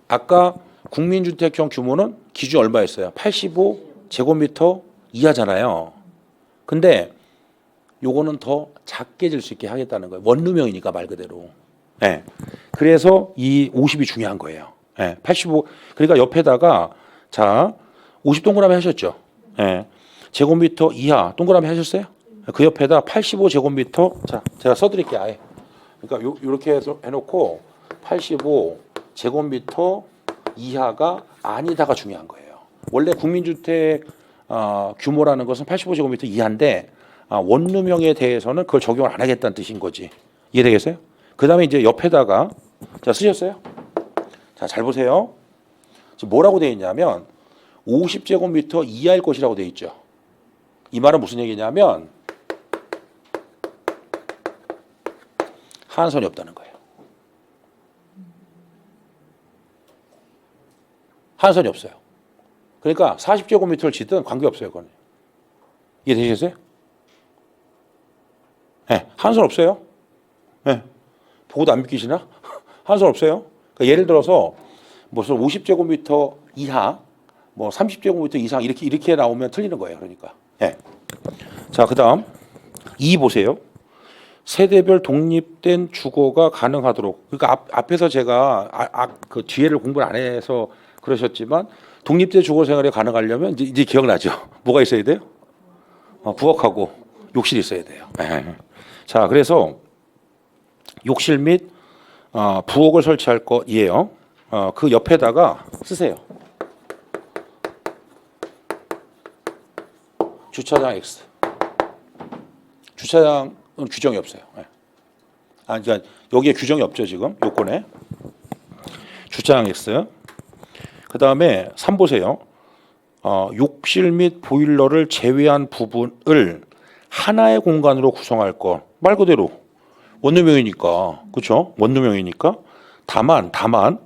아까 국민주택형 규모는 기준 얼마였어요? 85제곱미터 이하잖아요. 근데 요거는 더 작게 질 수 있게 하겠다는 거예요. 원룸형이니까 말 그대로. 네. 그래서 이 50이 중요한 거예요. 네. 85. 그러니까 옆에다가 자 50 동그라미 하셨죠. 네. 제곱미터 이하 동그라미 하셨어요? 그 옆에다 85제곱미터 자 제가 써드릴게요. 아예. 그러니까 요렇게 해서 해놓고 85제곱미터 이하가 아니다가 중요한 거예요. 원래 국민주택 규모라는 것은 85제곱미터 이하인데 원룸형에 대해서는 그걸 적용을 안 하겠다는 뜻인 거지. 이해되겠어요? 그 다음에 이제 옆에다가 자 쓰셨어요? 자 잘 보세요. 지금 뭐라고 되어 있냐면 50제곱미터 이하일 것이라고 되어 있죠. 이 말은 무슨 얘기냐면 하한선이 없다는 거예요. 하한선이 없어요. 그러니까 40제곱미터를 짓든 관계없어요. 그건. 이해되시겠어요? 네, 한손 없어요. 네. 보고도 안 믿기시나? 한손 없어요. 그러니까 예를 들어서 무슨 50제곱미터 이하, 뭐 30제곱미터 이상 이렇게 나오면 틀리는 거예요. 그러니까. 네. 자, 그다음 2 보세요. 세대별 독립된 주거가 가능하도록. 그러니까 앞에서 제가 그 뒤에를 공부를 안 해서 그러셨지만 독립된 주거 생활이 가능하려면 이제 기억나죠? 뭐가 있어야 돼요? 부엌하고 욕실이 있어야 돼요. 네. 자, 그래서 욕실 및 부엌을 설치할 것이에요. 그 옆에다가 쓰세요. 주차장 X. 주차장은 규정이 없어요. 네. 그러니까 여기에 규정이 없죠 지금 요건에. 주차장 X. 그 다음에 3 보세요. 욕실 및 보일러를 제외한 부분을 하나의 공간으로 구성할 것. 말 그대로 원룸형이니까, 그렇죠? 원룸형이니까. 다만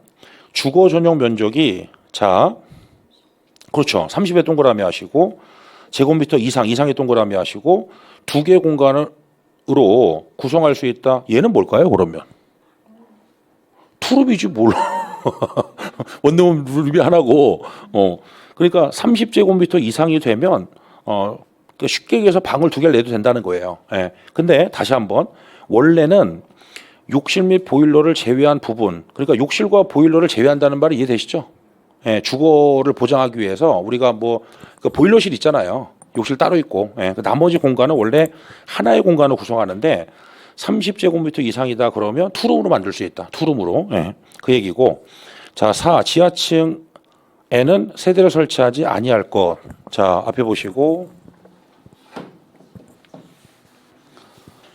주거 전용 면적이 자, 그렇죠. 30의 동그라미 하시고 제곱미터 이상의 동그라미 하시고 2개 공간으로 구성할 수 있다. 얘는 뭘까요? 그러면 투룸이지 몰라. 원룸 룸이 하나고. 그러니까 30제곱미터 이상이 되면 쉽게 얘기해서 방을 2개를 내도 된다는 거예요. 예. 근데 다시 한번 원래는 욕실 및 보일러를 제외한 부분, 그러니까 욕실과 보일러를 제외한다는 말이 이해되시죠? 예, 주거를 보장하기 위해서 우리가 그 보일러실 있잖아요. 욕실 따로 있고, 예, 그 나머지 공간은 원래 하나의 공간을 구성하는데 30제곱미터 이상이다 그러면 투룸으로 만들 수 있다. 투룸으로. 예, 그 얘기고. 자, 4 지하층에는 세대를 설치하지 아니할 것. 자, 앞에 보시고.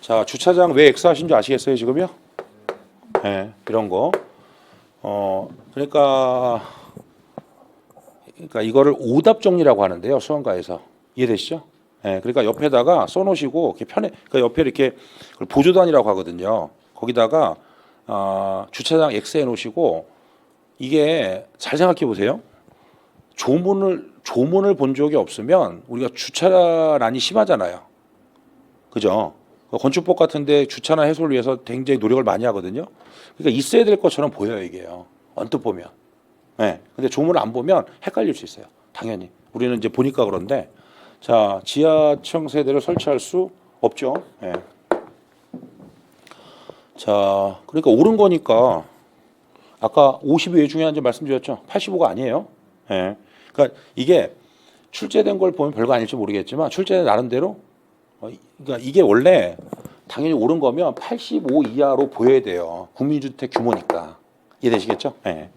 자, 주차장 왜 X 하신 줄 아시겠어요, 지금요? 네, 이런 거. 그러니까 이거를 오답 정리라고 하는데요, 수험가에서. 이해되시죠? 네, 그러니까 옆에다가 써놓으시고, 이렇게 그러니까 옆에 이렇게 보조단이라고 하거든요. 거기다가, 주차장 X 해 놓으시고, 이게 잘 생각해 보세요. 조문을 본 적이 없으면 우리가 주차난이 심하잖아요. 그죠? 건축법 같은데 주차나 해소를 위해서 굉장히 노력을 많이 하거든요. 그러니까 있어야 될 것처럼 보여요, 이게요. 언뜻 보면. 네. 근데 조문을 안 보면 헷갈릴 수 있어요. 당연히. 우리는 이제 보니까 그런데. 자, 지하층 세대를 설치할 수 없죠. 네. 자, 그러니까 옳은 거니까 아까 50이 왜 중요한지 말씀드렸죠. 85가 아니에요. 네. 그러니까 이게 출제된 걸 보면 별거 아닐지 모르겠지만 출제된 나름대로 그러니까 이게 원래 당연히 옳은 거면 85 이하로 보여야 돼요. 국민주택 규모니까. 이해되시겠죠? 네.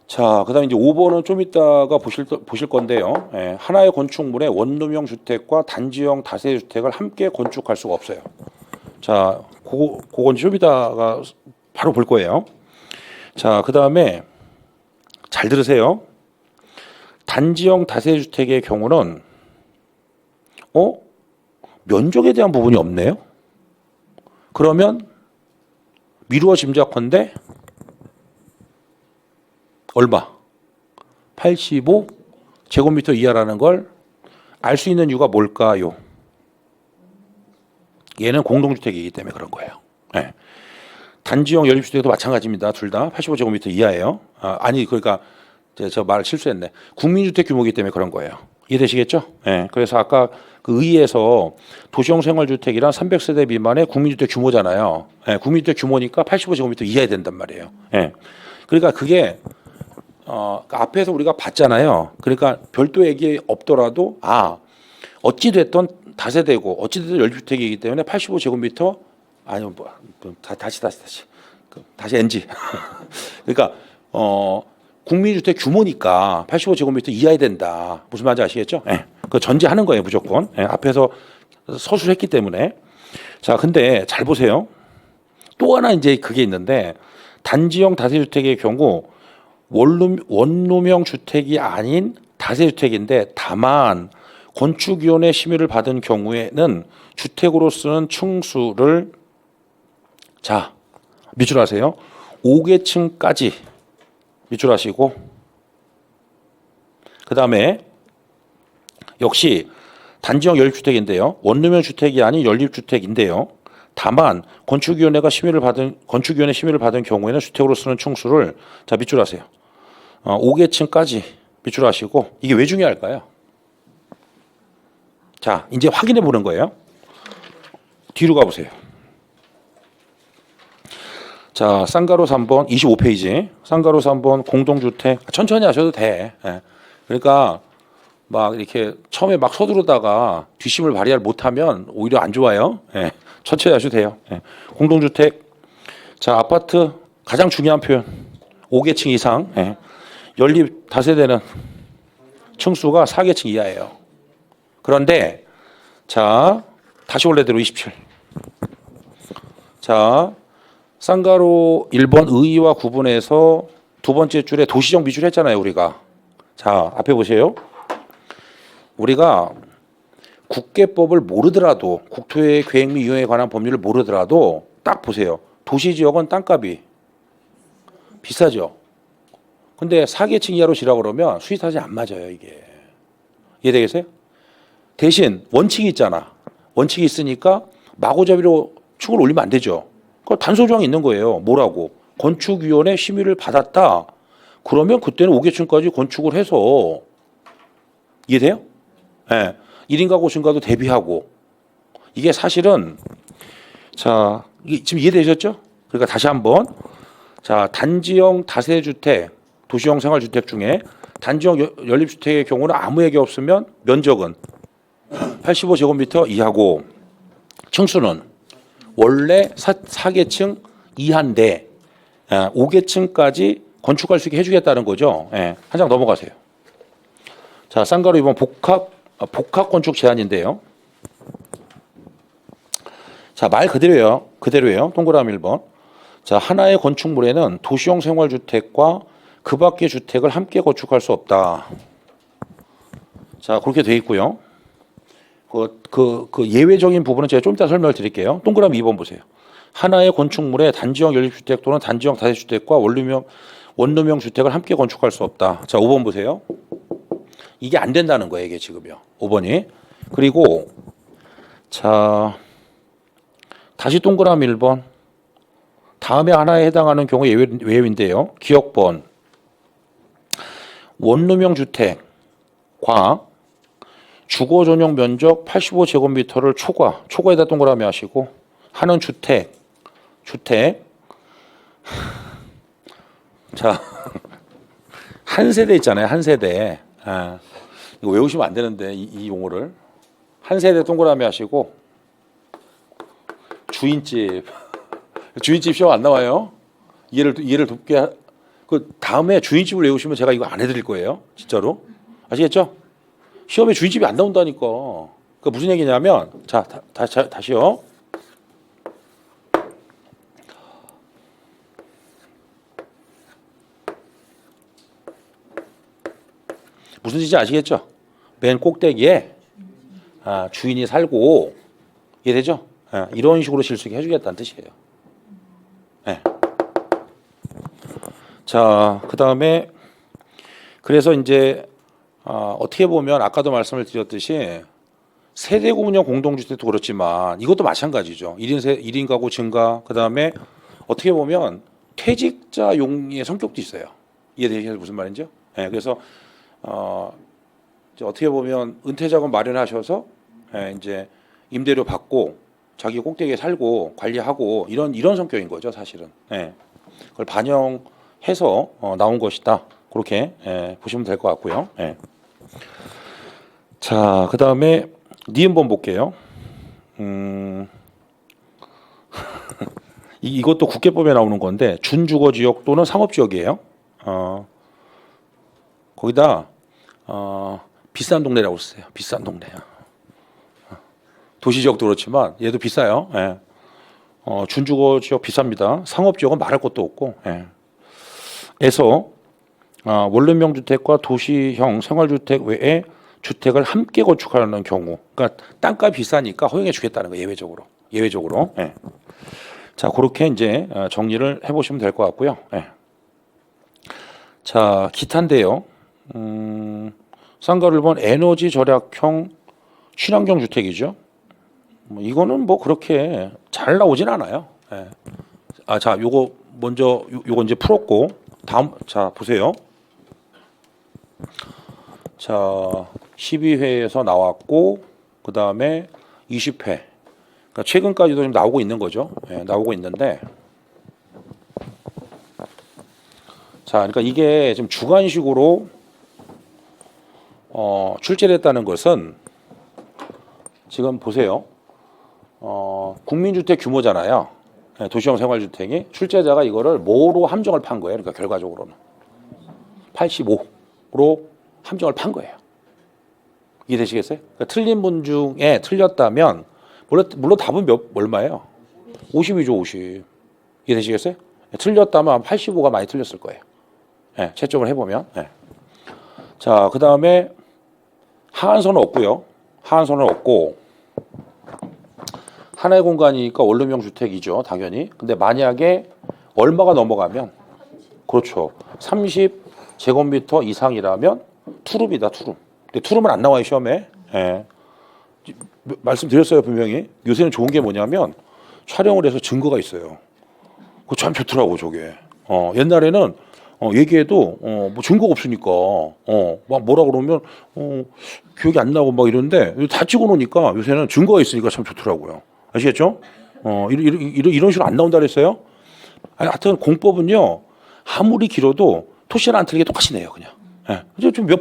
자, 그다음에 이제 5번은 좀 이따가 보실 건데요. 네. 하나의 건축물에 원룸형 주택과 단지형 다세주택을 함께 건축할 수가 없어요. 자, 그건 좀 이따가 바로 볼 거예요. 자, 그다음에 잘 들으세요. 단지형 다세주택의 경우는 면적에 대한 부분이 없네요. 그러면 미루어 짐작컨대 얼마? 85 제곱미터 이하라는 걸 알 수 있는 이유가 뭘까요? 얘는 공동주택이기 때문에 그런 거예요. 네. 단지형 연립주택도 마찬가지입니다. 둘 다 85제곱미터 이하예요. 그러니까 저 말 실수했네. 국민주택 규모이기 때문에 그런 거예요. 이해되시겠죠? 네. 그래서 아까 그 의의에서 도시형 생활주택이란 300세대 미만의 국민주택 규모잖아요. 네. 국민주택 규모니까 85제곱미터 이하야 된단 말이에요. 네. 그러니까 그게 앞에서 우리가 봤잖아요. 그러니까 별도 얘기 없더라도 어찌 됐든 다세대고 어찌 됐든 연립주택이기 때문에 85제곱미터 다시 NG. 그러니까 국민주택 규모니까 85제곱미터 이하야 된다. 무슨 말인지 아시겠죠? 네. 그 전제하는 거예요, 무조건. 네. 앞에서 서술했기 때문에. 자, 근데 잘 보세요. 또 하나 이제 그게 있는데 단지형 다세주택의 경우 원룸형 주택이 아닌 다세주택인데 다만 건축위원회 심의를 받은 경우에는 주택으로 쓰는 층수를 자 밑줄하세요. 5개층까지 밑줄하시고 그다음에 역시 단지형 연립주택인데요. 원룸형 주택이 아닌 연립주택인데요. 다만 건축위원회 심의를 받은 경우에는 주택으로 쓰는 층수를 자 밑줄 하세요. 5계층까지 밑줄 하시고 이게 왜 중요할까요? 자 이제 확인해 보는 거예요. 뒤로 가보세요. 자 쌍가로 3번 25페이지 쌍가로 3번 공동주택 천천히 하셔도 돼. 예. 그러니까 막 이렇게 처음에 막 서두르다가 뒷심을 발휘를 못하면 오히려 안 좋아요. 예. 천천히 하셔도 돼요. 예. 공동주택 자 아파트 가장 중요한 표현 5계층 이상 예. 연립 다세대는 층수가 4계층 이하예요. 그런데 자 다시 원래대로 27. 자 쌍가로 1번 의의와 구분해서 두 번째 줄에 도시적 미줄 했잖아요 우리가. 자 앞에 보세요. 우리가 국계법을 모르더라도 국토의 계획 및 이용에 관한 법률을 모르더라도 딱 보세요. 도시지역은 땅값이 비싸죠. 근데 4계층 이하로 지라고 그러면 수익타산이 안 맞아요 이게. 이해되겠어요? 대신 원칙이 있잖아. 원칙이 있으니까 마구잡이로 축을 올리면 안 되죠. 그 단소조항이 있는 거예요. 뭐라고? 건축위원회 심의를 받았다. 그러면 그때는 5계층까지 건축을 해서 이해돼요? 예. 1인 가구 증가도 대비하고 이게 사실은 자 이게 지금 이해되셨죠? 그러니까 다시 한번 자 단지형 다세주택 도시형 생활주택 중에 단지형 연립주택의 경우는 아무 얘기 없으면 면적은 85제곱미터 이하고 층수는 원래 4계층 이하인데 5계층까지 건축할 수 있게 해주겠다는 거죠. 한 장 넘어가세요. 자 쌍가로 이번 복합 건축 제한인데요. 자 말 그대로예요. 동그라미 1번. 자 하나의 건축물에는 도시형 생활주택과 그 밖의 주택을 함께 건축할 수 없다. 자 그렇게 돼 있고요. 그 예외적인 부분은 제가 좀 이따 설명을 드릴게요. 동그라미 2번 보세요. 하나의 건축물에 단지형 연립주택 또는 단지형 다세주택과 원룸형 주택을 함께 건축할 수 없다. 자 5번 보세요. 이게 안 된다는 거예요. 이게 지금요. 5번이. 그리고 자 다시 동그라미 1번. 다음에 하나에 해당하는 경우 예외인데요. 기억번. 원룸형 주택과 주거 전용 면적 85제곱미터를 초과에다 동그라미 하시고 하는 주택 자 한 세대 있잖아요. 한 세대. 이거 외우시면 안 되는데 이 용어를 한 세대 동그라미 하시고 주인집 시험 안 나와요. 이해를 돕게 그 다음에 주인집을 외우시면 제가 이거 안 해드릴 거예요. 진짜로 아시겠죠? 시험에 주인집이 안 나온다니까. 그 무슨 얘기냐면 자 다시요. 무슨 뜻인지 아시겠죠? 맨 꼭대기에 주인이 살고 이해되죠? 이런 식으로 실수하게 해주겠다는 뜻이에요. 네. 자, 그 다음에 그래서 이제 어떻게 보면 아까도 말씀을 드렸듯이 세대공유형 공동주택도 그렇지만 이것도 마찬가지죠. 1인 가구 증가 그 다음에 어떻게 보면 퇴직자용의 성격도 있어요. 이해되시죠? 무슨 말인지요? 네, 그래서 이제 어떻게 보면 은퇴자금 마련하셔서 이제 임대료 받고 자기 꼭대기에 살고 관리하고 이런 성격인 거죠, 사실은. 그걸 반영해서 나온 것이다. 그렇게 보시면 될 것 같고요. 자, 그 다음에 니은번 볼게요. 이것도 국계법에 나오는 건데 준주거지역 또는 상업지역이에요. 거기다 비싼 동네라고 쓰세요. 비싼 동네. 도시지역도 그렇지만 얘도 비싸요. 준주거지역 비쌉니다. 상업지역은 말할 것도 없고. 에서 원룸형 주택과 도시형 생활주택 외에 주택을 함께 건축하는 경우, 그러니까 땅값이 비싸니까 허용해 주겠다는 거 예외적으로. 자 그렇게 이제 정리를 해보시면 될 것 같고요. 자 기타인데요. 쌍가루 1번 에너지 절약형 친환경 주택이죠. 뭐 이거는 뭐 그렇게 잘 나오진 않아요. 예. 자, 요거 먼저 요거 이제 풀었고 다음 자 보세요. 자, 12회에서 나왔고 그다음에 20회. 그러니까 최근까지도 지금 나오고 있는 거죠. 예, 나오고 있는데 자, 그러니까 이게 지금 주관식으로 출제를 했다는 것은 지금 보세요. 국민주택 규모잖아요. 예, 도시형 생활주택이 출제자가 이거를 뭐로 함정을 판 거예요. 그러니까 결과적으로는 85로 함정을 판 거예요. 이해되시겠어요? 그러니까 틀린 분 중에 틀렸다면 물론 답은 얼마예요? 50이죠, 50. 이해되시겠어요? 틀렸다면 85가 많이 틀렸을 거예요. 예, 채점을 해보면. 예. 자, 그 다음에 하한선은 없고요. 하한선은 없고 하나의 공간이니까 원룸형 주택이죠, 당연히. 근데 만약에 얼마가 넘어가면 그렇죠. 30제곱미터 이상이라면 투룸이다, 투룸. 근데 투룸은 안 나와요, 시험에. 예. 말씀드렸어요, 분명히. 요새는 좋은 게 뭐냐면 촬영을 해서 증거가 있어요. 그거 참 좋더라고, 저게. 옛날에는 얘기해도 뭐 증거가 없으니까 막 뭐라 그러면 기억이 안 나고 막 이러는데 다 찍어 놓으니까 요새는 증거가 있으니까 참 좋더라고요. 아시겠죠? 이런 식으로 안 나온다 그랬어요. 하여튼 공법은요 아무리 길어도 토시는 안 틀리게 똑같이 내요, 그냥. 예. 이제 좀 몇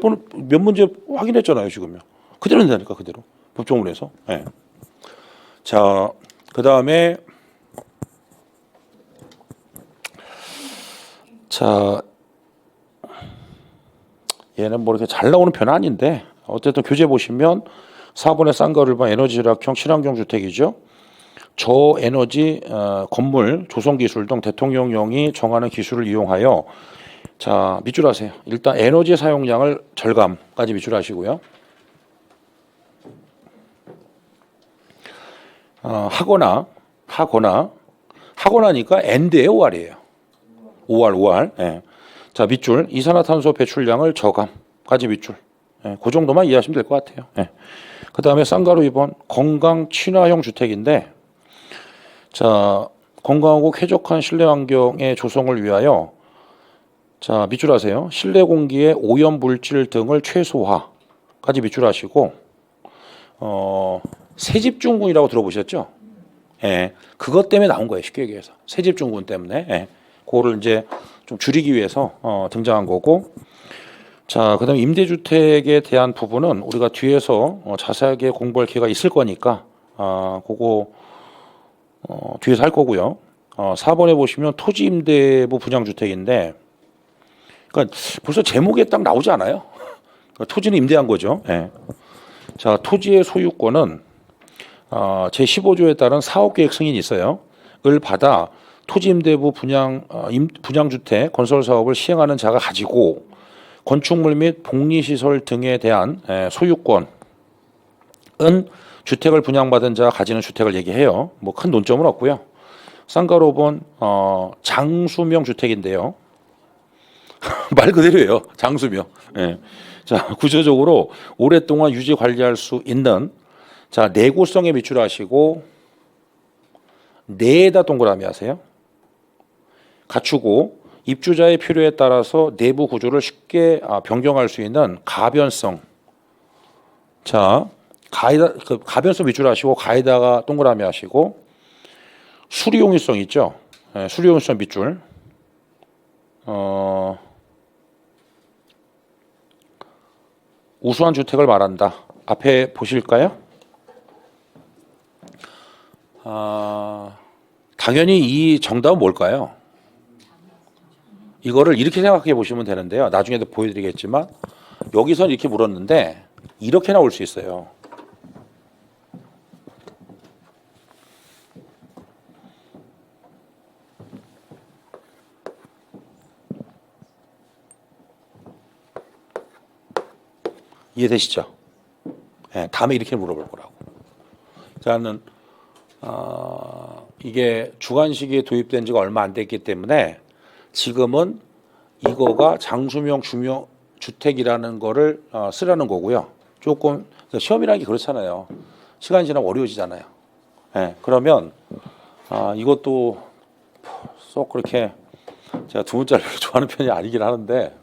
문제 확인했잖아요, 지금요. 그대로 낸다니까, 그대로 법조문에서. 예. 자, 그 다음에 자, 얘는 뭐 이렇게 잘 나오는 편은 아닌데 어쨌든 교재 보시면 4번의 쌍가루 1번 에너지 절약형 친환경 주택이죠. 저에너지 건물 조성 기술 등 대통령령이 정하는 기술을 이용하여 자, 밑줄 하세요. 일단 에너지 사용량을 절감까지 밑줄 하시고요. 하거나니까 AND예요, OR이에요. OR. 예. 자, 밑줄 이산화탄소 배출량을 저감까지 밑줄. 예, 그 정도만 이해하시면 될 것 같아요. 예. 그 다음에 쌍가루 2번 건강 친화형 주택인데 자, 건강하고 쾌적한 실내 환경의 조성을 위하여 자, 밑줄 하세요. 실내 공기의 오염 물질 등을 최소화까지 밑줄 하시고 세집중군이라고 들어보셨죠? 예, 그것 때문에 나온 거예요. 쉽게 얘기해서 세집중군 때문에. 예, 그거를 이제 좀 줄이기 위해서 등장한 거고. 자, 그다음에 임대주택에 대한 부분은 우리가 뒤에서 자세하게 공부할 기회가 있을 거니까 그거 뒤에서 할 거고요. 4번에 보시면 토지 임대부 분양주택인데, 그러니까 벌써 제목에 딱 나오지 않아요? 토지는 임대한 거죠. 예. 자, 토지의 소유권은 제15조에 따른 사업계획 승인이 있어요. 을 받아 토지임대부 분양주택 건설 사업을 시행하는 자가 가지고 건축물 및 복리시설 등에 대한 소유권은 주택을 분양받은 자가 가지는 주택을 얘기해요. 뭐 큰 논점은 없고요. 쌍가루 5번 장수명 주택인데요. 말 그대로예요. 장수명. 예. 자, 구조적으로 오랫동안 유지 관리할 수 있는 자, 내구성에 밑줄하시고 내에다 동그라미 하세요. 갖추고 입주자의 필요에 따라서 내부 구조를 쉽게 변경할 수 있는 가변성. 자, 가변성 밑줄하시고 가에다가 동그라미 하시고 수리용이성 있죠. 네, 수리용이성 밑줄. 우수한 주택을 말한다. 앞에 보실까요? 당연히 이 정답은 뭘까요? 이거를 이렇게 생각해 보시면 되는데요. 나중에도 보여드리겠지만 여기선 이렇게 물었는데 이렇게 나올 수 있어요. 이해되시죠? 네, 다음에 이렇게 물어볼 거라고. 저는 이게 주관식이 도입된 지가 얼마 안 됐기 때문에 지금은 이거가 장수명 주택이라는 거를 쓰라는 거고요. 조금 시험이라는 게 그렇잖아요. 시간이 지나면 어려워지잖아요. 예, 그러면 이것도 쏙 그렇게 제가 두 문자를 좋아하는 편이 아니긴 하는데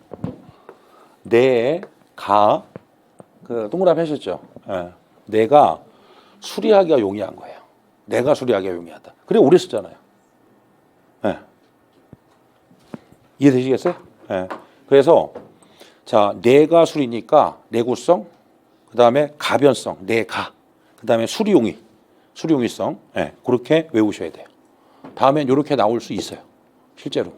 내가 그 동그라미 하셨죠. 예, 내가 수리하기가 용이한 거예요. 내가 수리하기가 용이하다. 그래 오래 쓰잖아요. 예. 이해되시겠어요? 예. 그래서 자 내가 수리니까 내구성, 그 다음에 가변성, 내가, 그 다음에 수리용이성, 예. 그렇게 외우셔야 돼요. 다음엔 이렇게 나올 수 있어요. 실제로.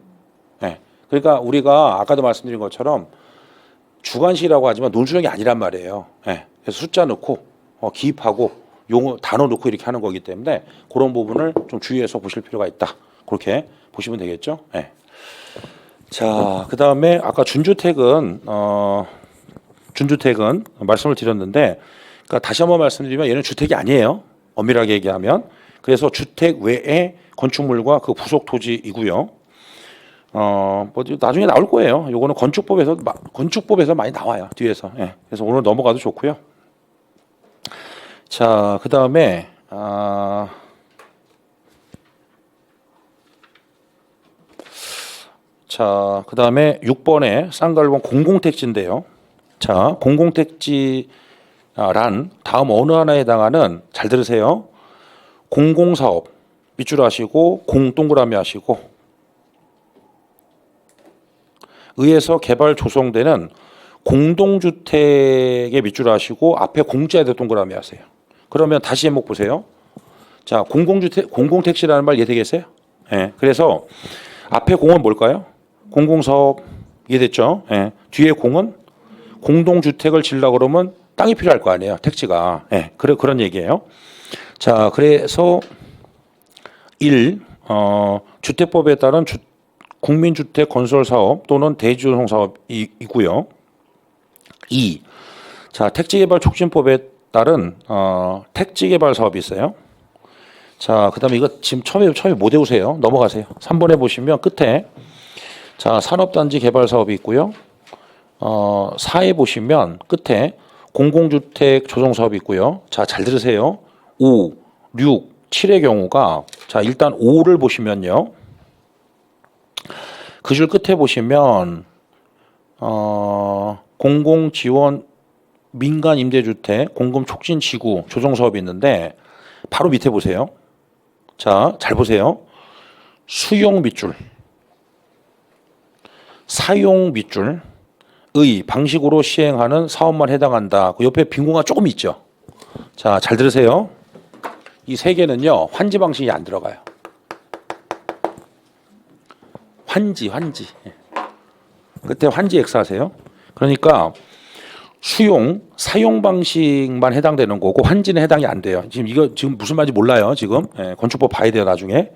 예. 그러니까 우리가 아까도 말씀드린 것처럼 주관식이라고 하지만 논술형이 아니란 말이에요. 예. 그래서 숫자 넣고 기입하고 용어 단어 넣고 이렇게 하는 거기 때문에 그런 부분을 좀 주의해서 보실 필요가 있다. 그렇게 보시면 되겠죠. 예. 자, 그 다음에 아까 준주택은 말씀을 드렸는데, 그러니까 다시 한번 말씀드리면 얘는 주택이 아니에요. 엄밀하게 얘기하면. 그래서 주택 외의 건축물과 그 부속 토지이고요. 뭐 나중에 나올 거예요. 요거는 건축법에서 많이 나와요. 뒤에서. 예. 그래서 오늘 넘어가도 좋고요. 자, 그 다음에 자, 그 다음에 6번에 쌍갈봉 공공택지인데요. 자, 공공택지란 다음 어느 하나에 해당하는, 잘 들으세요. 공공사업 밑줄 하시고 공 동그라미 하시고 의해서 개발 조성되는 공동주택에 밑줄 하시고 앞에 공자에다 동그라미 하세요. 그러면 다시 제목 보세요. 자, 공공택지라는 말 이해되겠어요? 예. 그래서 앞에 공은 뭘까요? 공공사업 이해됐죠? 예. 뒤에 공은 공동주택을 지으려고 그러면 땅이 필요할 거 아니에요. 택지가. 예. 그런 얘기예요. 자, 그래서 1. 주택법에 따른 국민주택 건설 사업 또는 대지조성 사업이고요. 2. 자, 택지개발 촉진법에 따른 택지개발 사업이 있어요. 자, 그다음에 이거 지금 처음에 못 외우세요. 넘어가세요. 3번에 보시면 끝에 자, 산업단지 개발 사업이 있고요. 4에 보시면 끝에 공공주택 조성 사업이 있고요. 자, 잘 들으세요. 5, 6, 7의 경우가 자, 일단 5를 보시면요. 그 줄 끝에 보시면 공공지원 민간임대주택 공급촉진지구 조성사업이 있는데 바로 밑에 보세요. 자, 잘 보세요. 수용 밑줄, 사용 밑줄의 방식으로 시행하는 사업만 해당한다. 그 옆에 빈 공간 조금 있죠. 자, 잘 들으세요. 이 세 개는요 환지 방식이 안 들어가요. 환지. 끝에 환지 X 하세요. 그러니까 수용, 사용 방식만 해당되는 거고 환지는 해당이 안 돼요. 지금 무슨 말인지 몰라요. 지금 건축법 봐야 돼요. 나중에.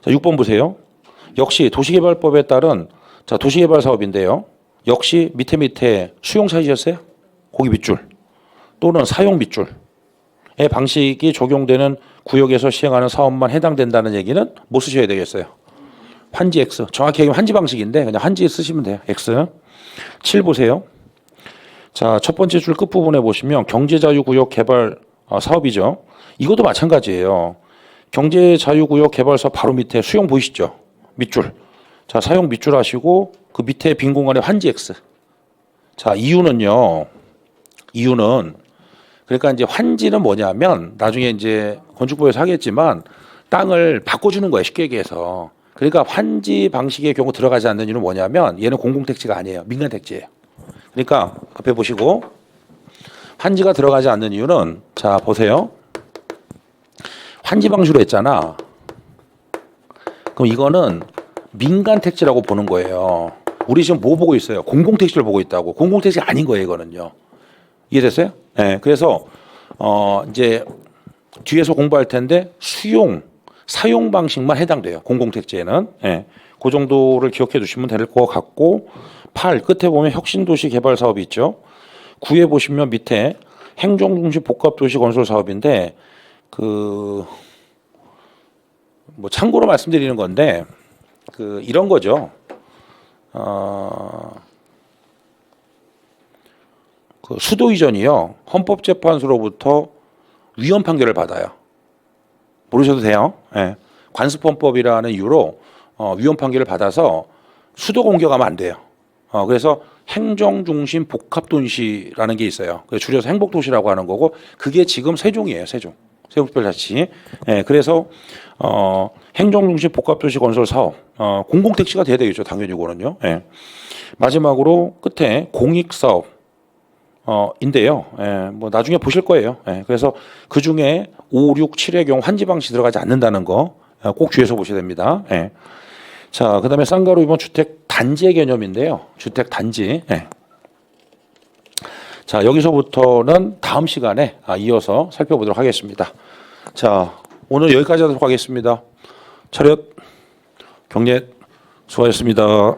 자, 6번 보세요. 역시 도시개발법에 따른 자, 도시개발 사업인데요. 역시 밑에 수용 찾으셨어요? 거기 밑줄 또는 사용 밑줄의 방식이 적용되는 구역에서 시행하는 사업만 해당된다는 얘기는 뭐 쓰셔야 되겠어요? 환지 X. 정확히 얘기하면 환지 방식인데 그냥 환지 쓰시면 돼요. X. 7 보세요. 자, 첫 번째 줄 끝부분에 보시면 경제자유구역 개발 사업이죠. 이것도 마찬가지예요. 경제자유구역 개발 사업 바로 밑에 수용 보이시죠? 밑줄. 자, 사용 밑줄 하시고 그 밑에 빈 공간에 환지 X. 자, 이유는 그러니까 이제 환지는 뭐냐면 나중에 이제 건축법에서 하겠지만 땅을 바꿔주는 거예요. 쉽게 얘기해서. 그러니까 환지 방식의 경우 들어가지 않는 이유는 뭐냐면 얘는 공공택지가 아니에요. 민간택지예요. 그러니까 앞에 보시고 환지가 들어가지 않는 이유는 자, 보세요. 환지 방식으로 했잖아. 그럼 이거는 민간택지라고 보는 거예요. 우리 지금 뭐 보고 있어요? 공공택지를 보고 있다고. 공공택지가 아닌 거예요, 이거는요. 이해됐어요? 네. 그래서 이제 뒤에서 공부할 텐데 수용, 사용 방식만 해당돼요. 공공택지에는. 네. 그 정도를 기억해 두시면 될 것 같고 8 끝에 보면 혁신도시 개발 사업이 있죠. 9에 보시면 밑에 행정중심 복합도시 건설 사업인데 뭐 참고로 말씀드리는 건데 이런 거죠. 그 수도 이전이요. 헌법재판소로부터 위헌 판결을 받아요. 모르셔도 돼요. 예. 관습헌법이라는 이유로 위헌 판결을 받아서 수도 공격하면 안 돼요. 그래서 행정중심 복합도시라는 게 있어요. 줄여서 행복도시라고 하는 거고 그게 지금 세종이에요. 세종특별자치. 예, 그래서 행정중심 복합도시 건설 사업 공공택지가 돼야 되겠죠. 당연히 이거는요. 예. 마지막으로 끝에 공익사업 인데요. 예, 뭐 나중에 보실 거예요. 예, 그래서 그 중에 5, 6, 7의 경우 환지방치 들어가지 않는다는 거 꼭 주의해서 보셔야 됩니다. 예. 자, 그다음에 쌍가루 이번 주택 단지의 개념인데요. 주택 단지. 예. 자, 여기서부터는 다음 시간에 이어서 살펴보도록 하겠습니다. 자, 오늘 여기까지 하도록 하겠습니다. 차렷, 경례, 수고하셨습니다.